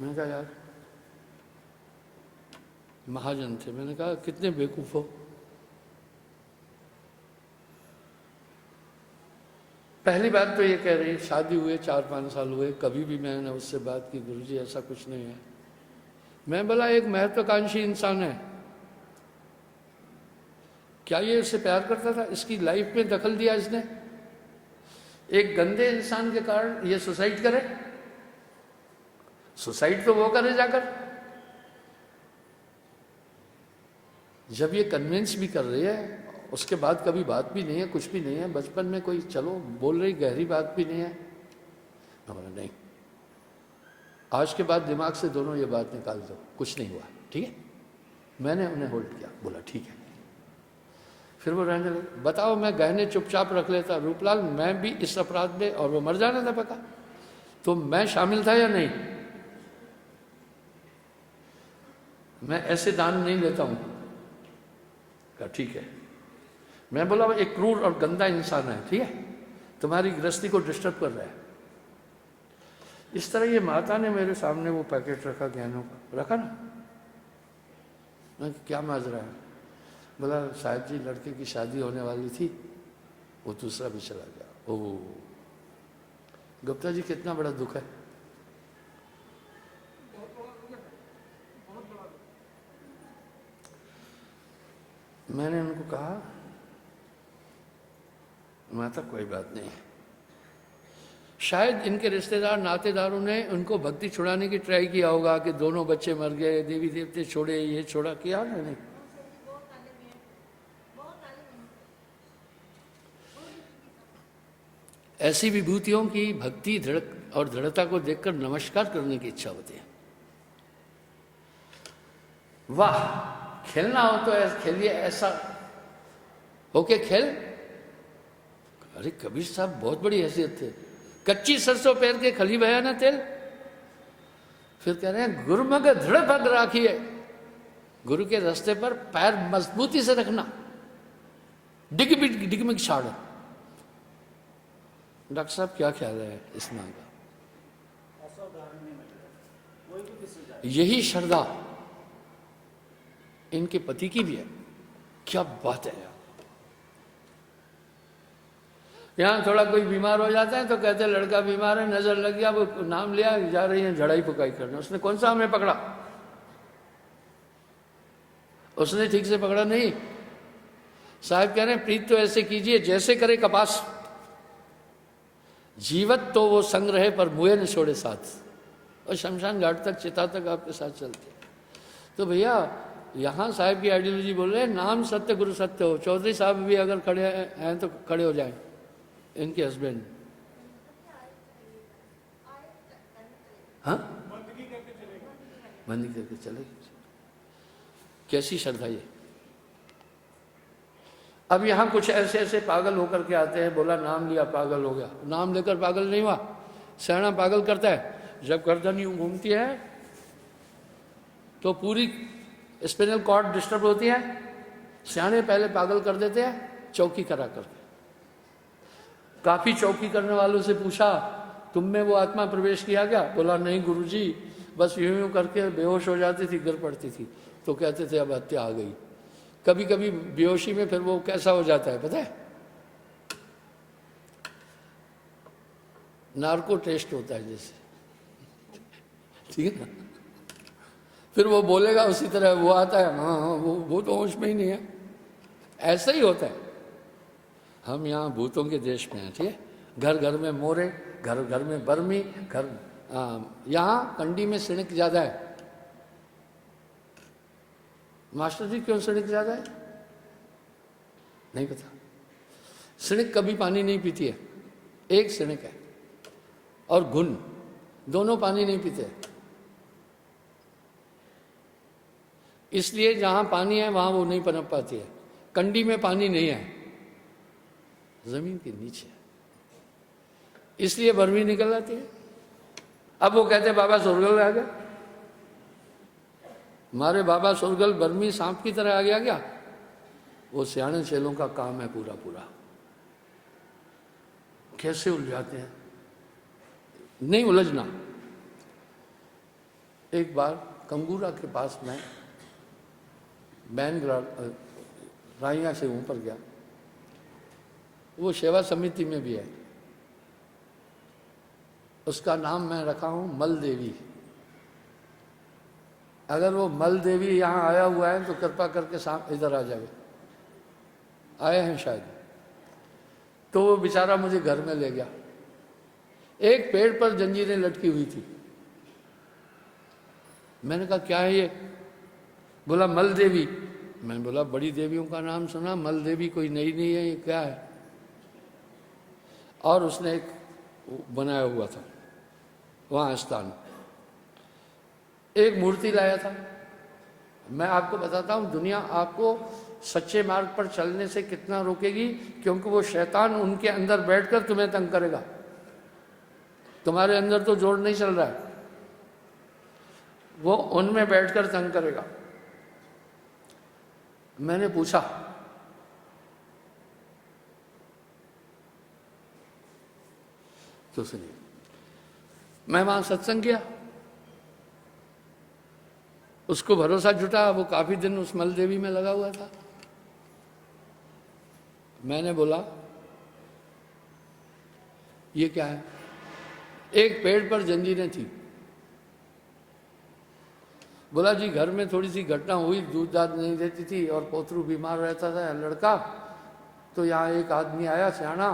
मैंने कहा यार, महाजन थे, मैंने कहा कितने बेवकूफ़ हो, पहली बात तो ये कह रही शादी हुए 4-5 साल हुए, कभी भी मैंने उससे बात की गुरुजी ऐसा कुछ नहीं है। मैं बोला एक महत्वाकांक्षी इंसान है, क्या ये उससे प्यार करता था, इसकी लाइफ में दखल दिया इसने, एक गंदे इंसान के कारण ये सुसाइड करे। सुसाइड तो वो करे जाकर जब ये कन्विंस भी कर रही है, उसके बाद कभी बात भी नहीं है, कुछ भी नहीं है, बचपन में कोई चलो बोल रही गहरी बात भी नहीं है, हमारा नहीं, आज के बाद दिमाग से दोनों ये बात निकाल दो, कुछ नहीं हुआ, ठीक है। मैंने उन्हें होल्ड किया, बोला ठीक है। फिर वो रहने लगे। बताओ मैं गहने चुपचाप रख लेता रूपलाल, मैं भी इस अपराध में, और वो मर जाना था पका, तो मैं शामिल था या नहीं? मैं ऐसे दान नहीं लेता हूं। कहा ठीक है। मैं बोला वो एक क्रूर और गंदा इंसान है, ठीक है, तुम्हारी गृहस्थी को डिस्टर्ब कर रहा है। इस तरह ये माता ने मेरे सामने वो पैकेट रखा गहनों का, रखा ना, मैं क्या माजरा है? बोला साहब जी लड़के की शादी होने वाली थी, वो दूसरा भी चला गया। ओह गुप्ता जी कितना बड़ा दुख है। मैंने उनको कहा माता कोई बात नहीं, शायद इनके रिश्तेदार नातेदारों ने उनको भक्ति छुड़ाने की ट्राई किया होगा कि दोनों बच्चे मर गए, देवी देवते छोड़े, ये छोड़ा, किया ना नहीं? ऐसी विभूतियों की भक्ति दृढ़ और दृढ़ता को देखकर नमस्कार करने की इच्छा होती है। वाह, खेलना हो तो खेलिए, ऐसा होके खेल। अरे कबीर साहब बहुत बड़ी हैसियत थे, कच्ची सरसों पैर के खली बया ना तेल। फिर कह रहे हैं गुरुमग दृढ़ पग राखिए, गुरु के रास्ते पर पैर मजबूती से रखना, डिगमिग छाड़। डॉक्टर साहब क्या ख्याल है इस नाम का? ऐसा उदाहरण नहीं मिलेगा कोई भी किसी का। यही श्रद्धा इनके पति की भी है। क्या बात है यार। यहाँ थोड़ा कोई बीमार हो जाता है तो कहते हैं लड़का बीमार है, नजर लग गया, वो नाम लिया, जा रही है झड़ाई पुकाई करने। उसने कौन सा हमें पकड़ा? उसने ठीक से पकड़ा नहीं। साहब कह रहे हैं प्रीत तो ऐसे कीजिए जैसे करे कपास, जीवत तो वो संग रहे पर मुए न छोड़े साथ। और शमशान घाट तक, चिता तक आपके साथ चलते। तो भैया यहाँ साहब की आइडियोलॉजी बोल रहे हैं नाम सत्य गुरु सत्य हो। चौधरी साहब भी अगर खड़े हैं तो खड़े हो जाएं, इनके हस्बैंड। हाँ बंदी करके चले। कैसी श्रद्धा ये। अब यहाँ कुछ ऐसे ऐसे पागल होकर के आते हैं, बोला नाम लिया पागल हो गया। नाम लेकर पागल नहीं हुआ, सैना पागल करता है। जब गर्दन यूं घूमती है तो पूरी स्पिनल कॉर्ड डिस्टर्ब होती है। सियाने पहले पागल कर देते हैं चौकी करा करके। काफी चौकी करने वालों से पूछा तुम में वो आत्मा प्रवेश किया क्या? बोला नहीं गुरुजी, बस यूं यूं करके बेहोश हो जाती थी, गिर पड़ती थी। तो कहते थे अब हत्या आ गई। कभी कभी बेहोशी में फिर वो कैसा हो जाता है पता है? नार्को टेस्ट होता है जैसे, ठीक है ना। फिर वो बोलेगा उसी तरह, वो आता है हाँ हाँ, वो तो होश में ही नहीं है। ऐसा ही होता है। हम यहाँ भूतों के देश में हैं, ठीक है। घर घर में मोरे, घर घर में बर्मी, घर यहाँ कंडी में सिणक ज्यादा है। मास्टर जी क्यों सिणक ज्यादा है? नहीं पता। सिणक कभी पानी नहीं पीती है, एक सिणक है, और घुन दोनों पानी नहीं पीते। इसलिए जहां पानी है वहां वो नहीं पनप पाती है। कंडी में पानी नहीं है, जमीन के नीचे, इसलिए बर्मी निकल आती है। अब वो कहते बाबा सुरगल आ गया। हमारे बाबा सुरगल बर्मी सांप की तरह आ गया क्या? वो सियाने चेलों का काम है पूरा पूरा। कैसे उलझाते हैं, नहीं उलझना। एक बार कंगूरा के पास में बैन राइया से ऊपर गया। वो सेवा समिति में भी है। उसका नाम मैं रखा हूं मल देवी। अगर वो मल देवी यहाँ आया हुआ है तो कृपा करके इधर आ जाए। आए हैं शायद। तो वो बेचारा मुझे घर में ले गया। एक पेड़ पर जंजीरें लटकी हुई थी। मैंने कहा क्या है ये? बोला मल देवी। मैंने बोला बड़ी देवियों का नाम सुना, मल देवी कोई नई नहीं है, ये क्या है? और उसने एक बनाया हुआ था वहाँ स्थान, एक मूर्ति लाया था। मैं आपको बताता हूँ, दुनिया आपको सच्चे मार्ग पर चलने से कितना रोकेगी, क्योंकि वो शैतान उनके अंदर बैठकर तुम्हें तंग करेगा। तुम्हारे अंदर तो जोड़ नहीं चल रहा है, वो उनमें बैठकर तंग करेगा। मैंने पूछा, तो सुनिए, मैं वहां सत्संग किया, उसको भरोसा जुटा, वो काफी दिन उस मल देवी में लगा हुआ था। मैंने बोला ये क्या है? एक पेड़ पर जंजीरें थी। बोला जी घर में थोड़ी सी घटना हुई, दूध दाद नहीं देती थी और पोतरू बीमार रहता था लड़का, तो यहाँ एक आदमी आया सियाना,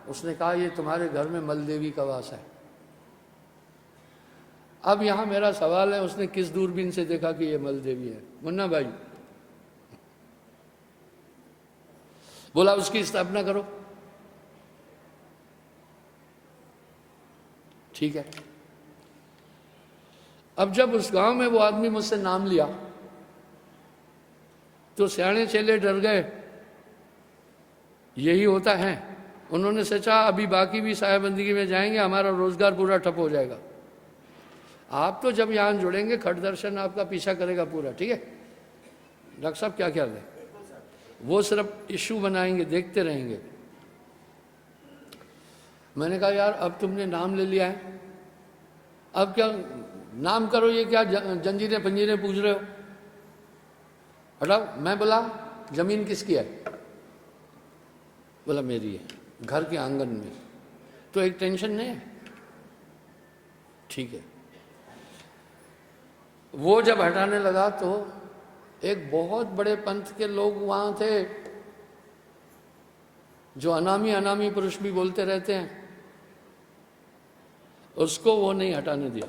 उसने कहा ये तुम्हारे घर में मल देवी का वास है। अब यहाँ मेरा सवाल है, उसने किस दूरबीन से देखा कि ये मल देवी है? मुन्ना भाई बोला उसकी स्थापना करो। ठीक है। अब जब उस गांव में वो आदमी मुझसे नाम लिया तो सियाने चेले डर गए, यही होता है। उन्होंने सोचा अभी बाकी भी साहेबंदगी में जाएंगे, हमारा रोजगार पूरा ठप हो जाएगा। आप तो जब यहां जुड़ेंगे खट दर्शन आपका पीछा करेगा पूरा, ठीक है? डॉक्टर साहब क्या ख्याल है? वो सिर्फ इश्यू बनाएंगे, देखते रहेंगे। मैंने कहा यार अब तुमने नाम ले लिया है, अब क्या नाम करो, ये क्या जंजीरें पंजीरें पूछ रहे हो? हटाओ। मैं बोला जमीन किसकी है? बोला मेरी है, घर के आंगन में। तो एक टेंशन नहीं है, ठीक है। वो जब हटाने लगा तो एक बहुत बड़े पंथ के लोग वहां थे, जो अनामी अनामी पुरुष भी बोलते रहते हैं, उसको वो नहीं हटाने दिया।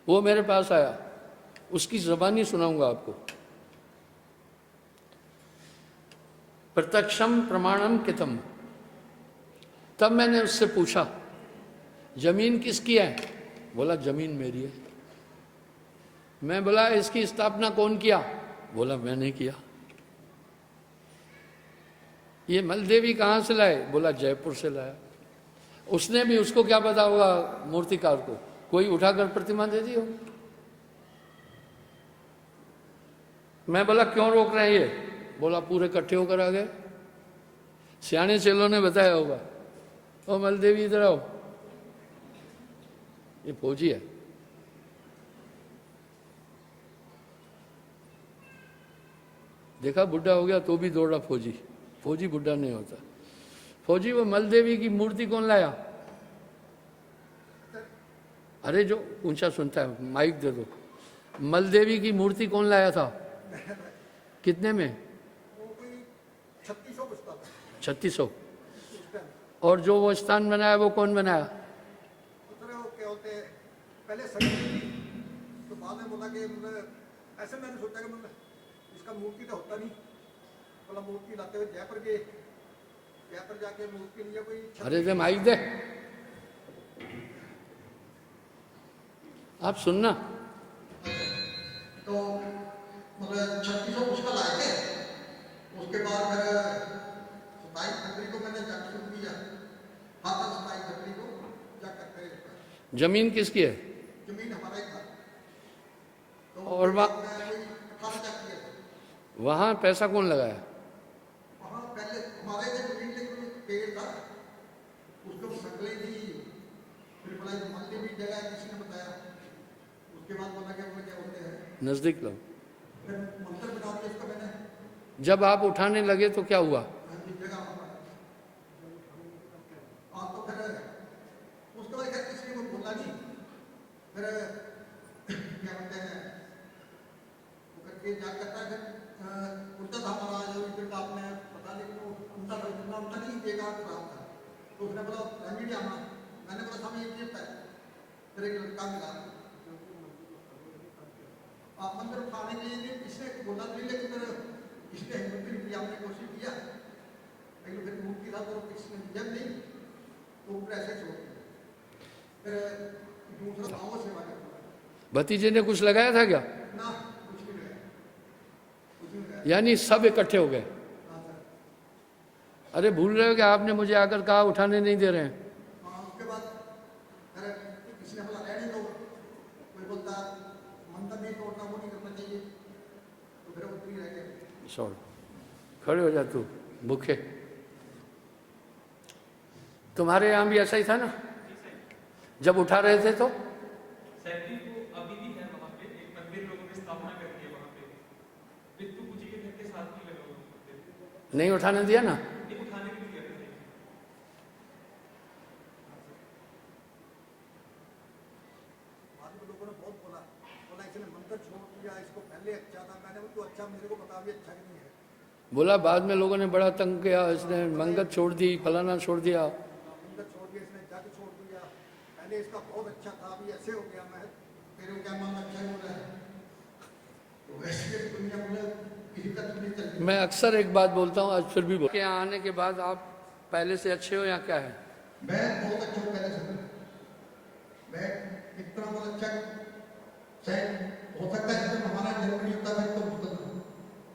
वो मेरे पास आया, उसकी ज़बानी सुनाऊंगा आपको। प्रत्यक्षम प्रमाणम कितम। तब मैंने उससे पूछा जमीन किसकी है? बोला जमीन मेरी है। मैं बोला इसकी स्थापना कौन किया? बोला मैंने किया। ये मलदेवी कहाँ से लाए? बोला जयपुर से लाया। उसने भी, उसको क्या पता होगा मूर्तिकार को, कोई उठाकर प्रतिमा दे दी हो। मैं बोला क्यों रोक रहे हैं ये? बोला पूरे इकट्ठे होकर आ गए, सियाने चेलों ने बताया होगा। ओ मलदेवी इधर आओ, ये फौजी है। देखा बुढ़ा हो गया तो भी दौड़ा फौजी। फौजी बुढ़ा नहीं होता। फौजी वो मलदेवी की मूर्ति कौन लाया? अरे जो ऊंचा सुनता है माइक दे दो। मलदेवी की मूर्ति कौन लाया था? कितने में? 3600। और जो वो स्थान बनाया वो कौन बनाया? पहले तो बाद में बोला कि ऐसे मैंने सोचा कि इसका मूर्ति तो होता नहीं, बोला मूर्ति लाते हुए जयपुर गए, जयपुर जाके मूर्ति लिया कोई। अरे दे माइक दे, आप सुनना। तो मतलब 3600 उसका लाए थे। उसके बाद फिर 27 फरवरी को मैंने जाकर शुरू किया। हाँ 27 फरवरी को जाकर फिर। जमीन किसकी है? जमीन हमारा ही था। तो और वहाँ पैसा कौन लगाया? वहाँ पहले हमारे जमीन लेकिन पेड़ था, उसको सकलें थी, फिर बोला मंदिर भी जगह किसी ने बताया। उसके बाद बोला क्या बोलते हैं, नजदीक लो। फिर मंदिर बना दिया उसका मैंने। जब आप उठाने लगे तो क्या हुआ? जगह हाँ तो फिर उसके बाद खैर किसी ने कोई बोला नहीं। फिर क्या बोलते हैं वो करके जा करता है। फिर उनका था हमारा जो इधर का आपने पता, लेकिन वो उनका नहीं एक आध रहा था। तो उसने बोला रंजीत आना। मैंने बोला सामने एक गिफ्ट है। फिर एक लड़का मिला, मंदिर उठाने के लिए इसने बोला नहीं, लेकिन फिर इसने हिम्मत भी किया, आपने कोशिश किया, लेकिन फिर मूर्ति था तो किसने जब नहीं तो ऊपर ऐसे छोड़ दिया। फिर दूसरा गाँव सेवा करता भतीजे ने कुछ लगाया था क्या? ना, कुछ नहीं लगा, कुछ नहीं लगा। यानी सब इकट्ठे हो गए। हाँ सर। अरे भूल रहे हो कि आपने मुझे आकर कहा उठाने नहीं दे रहे हैं। हाँ, उसके बाद अरे किसी ने बोला रहने दो, कोई बोलता मंदिर नहीं तोड़ना, वो नहीं करना चाहिए, तो फिर उतरी रह गए। सॉरी, खड़े हो जा तू, भूखे। तुम्हारे यहाँ भी ऐसा ही था ना जब उठा रहे थे तो? सैकड़ी को अभी भी है वहाँ पे, एक मंदिर लोगों ने स्थापना करी है वहाँ पे, बिट्टू पूजी के घर के साथ में लगा हुआ मंदिर। नहीं उठाने दिया ना? ये उठाने के लिए दिया था। बाद में लोगों ने बहुत बोला इसने मंदिर छोड़ दिया, इसको पहले अच्छा था। मैंने बोला तो अच्छा, मेरे को बता भी अच्छा कि नहीं है। बोला बाद में लोगों ने बड़ा तंग किया, इसने मंगत छोड़ दी, फलाना छोड़ दिया। मंदिर छोड़ दिया इसने, जग छोड़ दिया, पहले इसका बहुत अच्छा था, अभी ऐसे हो गया। मैं तेरे को क्या मानना अच्छा हो रहा है, तो वैसे दुनिया में किसी का चुनी चल रही है। मैं अक्सर एक बात बोलता हूँ, आज फिर भी बोल, यहाँ आने के बाद आप पहले से अच्छे हो या क्या है? मैं बहुत अच्छा हूँ पहले से, मैं इतना बहुत अच्छा शायद हो सकता है जब हमारा जन्म नहीं होता है तो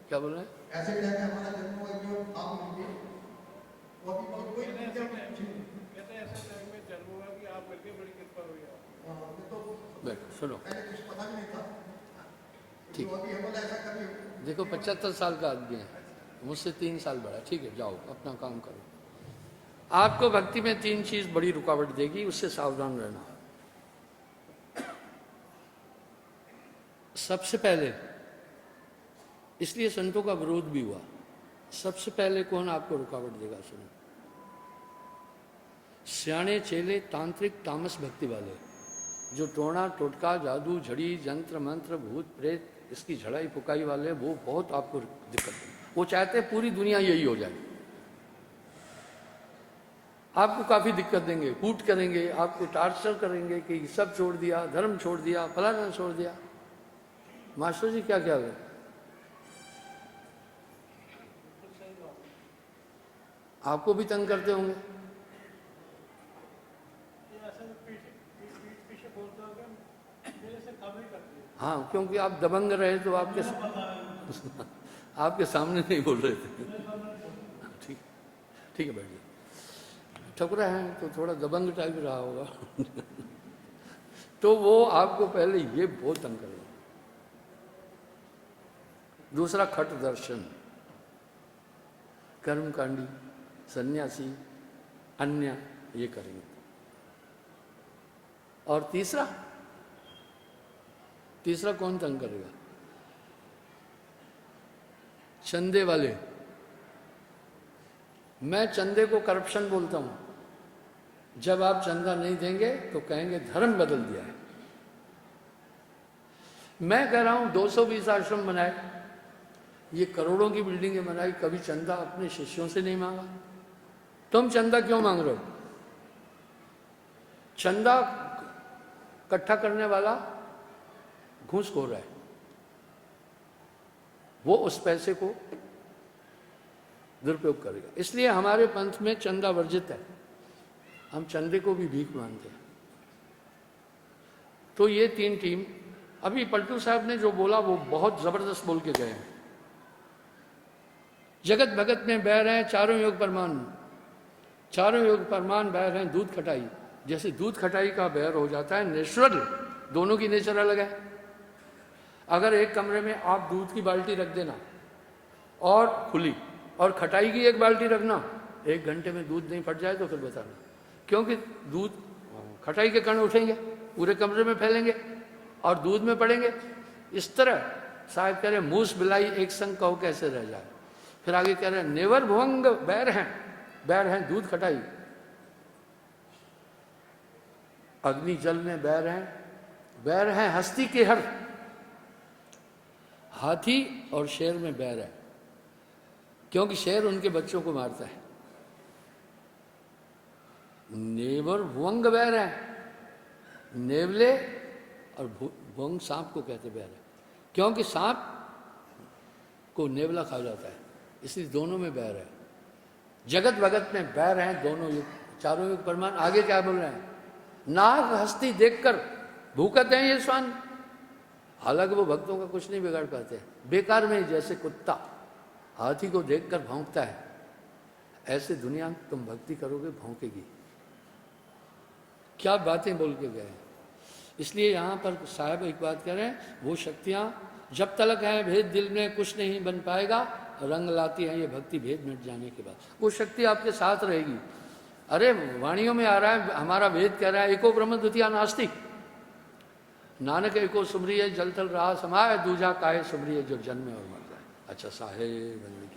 क्या बोल रहे हैं? ऐसे टाइम में हमारा जन्म हुआ जो आप लीजिए वो अभी बहुत कोई कहते हैं ऐसे टाइम में जन्म हुआ कि आप मिलके बड़ी कृपा हुई है। तो बैठो सुनो, पहले कुछ पता भी नहीं था, ठीक। जो अभी हम बोला ऐसा कभी देखो 75 साल का आदमी है, मुझसे 3 साल बड़ा, ठीक है जाओ अपना काम करो। आपको भक्ति में 3 चीज बड़ी रुकावट देगी, उससे सावधान रहना। सबसे पहले, इसलिए संतों का विरोध भी हुआ, सबसे पहले कौन आपको रुकावट देगा? सुनो, सियाणे चेले तांत्रिक तामस भक्ति वाले, जो टोना टोटका जादू झड़ी जंत्र मंत्र भूत प्रेत इसकी झड़ाई पुकाई वाले, वो बहुत आपको दिक्कत देंगे। वो चाहते हैं पूरी दुनिया यही हो जाए, आपको काफी दिक्कत देंगे, कूट करेंगे, आपको टार्चर करेंगे कि सब छोड़ दिया, धर्म छोड़ दिया, फलाना छोड़ दिया। मास्टर जी क्या क्या है? आपको भी तंग करते होंगे। पीछे बोलते हो मेरे से कम ही करते हैं। हाँ, क्योंकि आप दबंग रहे तो आपके आपके सामने नहीं बोल रहे थे। ठीक, ठीक है, बैठिए। ठकुरा है तो थोड़ा दबंग टाइप रहा होगा। तो वो आपको पहले ये बहुत तंग करेगा। दूसरा, खट दर्शन, कर्मकांडी, सन्यासी, अन्य ये करेंगे। और तीसरा कौन तंग करेगा? चंदे वाले। मैं चंदे को करप्शन बोलता हूं। जब आप चंदा नहीं देंगे तो कहेंगे धर्म बदल दिया है। मैं कह रहा हूं 220 आश्रम बनाए, ये करोड़ों की बिल्डिंगें बनाई, कभी चंदा अपने शिष्यों से नहीं मांगा। तुम चंदा क्यों मांग रहे हो? चंदा इकट्ठा करने वाला घूसखोर है, वो उस पैसे को दुरुपयोग करेगा। इसलिए हमारे पंथ में चंदा वर्जित है, हम चंदे को भी भीख मानते हैं। तो ये 3 टीम, अभी पलटू साहब ने जो बोला वो बहुत जबरदस्त बोल के गए हैं। जगत भगत में बह रहे हैं चारों योग परमान, चारों योग परमान बह रहे हैं दूध खटाई। जैसे दूध खटाई का बहर हो जाता है, नेचुरल, दोनों की नेचर अलग है। अगर एक कमरे में आप दूध की बाल्टी रख देना और खुली, और खटाई की एक बाल्टी रखना, 1 घंटे में दूध नहीं फट जाए तो फिर बताना, क्योंकि दूध खटाई के कण उठेंगे, पूरे कमरे में फैलेंगे और दूध में पड़ेंगे। इस तरह साहब कह रहे मूस बिलाई एक संग कहो कैसे रह जाए। फिर आगे कह रहे नेवर भुवंग बैर हैं दूध खटाई, अग्नि जल में बैर हैं हस्ती के हर, हाथी और शेर में बैर है, क्योंकि शेर उनके बच्चों को मारता है। नेवर भुवंग बैर है, नेवले और भुवंग सांप को कहते बैर है। क्योंकि सांप को नेवला खा जाता है, इसलिए दोनों में बैर है। जगत भगत में बैर हैं दोनों युग, चारों युग परमान। आगे क्या बोल रहे हैं? नाग हस्ती देखकर भूकते हैं ये स्वान, हालांकि वो भक्तों का कुछ नहीं बिगाड़ पाते, बेकार में। जैसे कुत्ता हाथी को देखकर भौंकता है, ऐसे दुनिया तुम भक्ति करोगे भौंकेगी। क्या बातें बोल के गए। इसलिए यहाँ पर साहब एक बात कह रहे हैं, वो शक्तियाँ जब तलक हैं भेद दिल में कुछ नहीं बन पाएगा, रंग लाती हैं ये भक्ति भेद मिट जाने के बाद। वो शक्ति आपके साथ रहेगी। अरे वाणियों में आ रहा है, हमारा वेद कह रहा है एको ब्रह्म द्वितीय नास्ति, नानक एको सुमरिय जल थल रहा समाय, दूजा काहे सुमरिय जो जन्मे और मर जाए। अच्छा साहेब।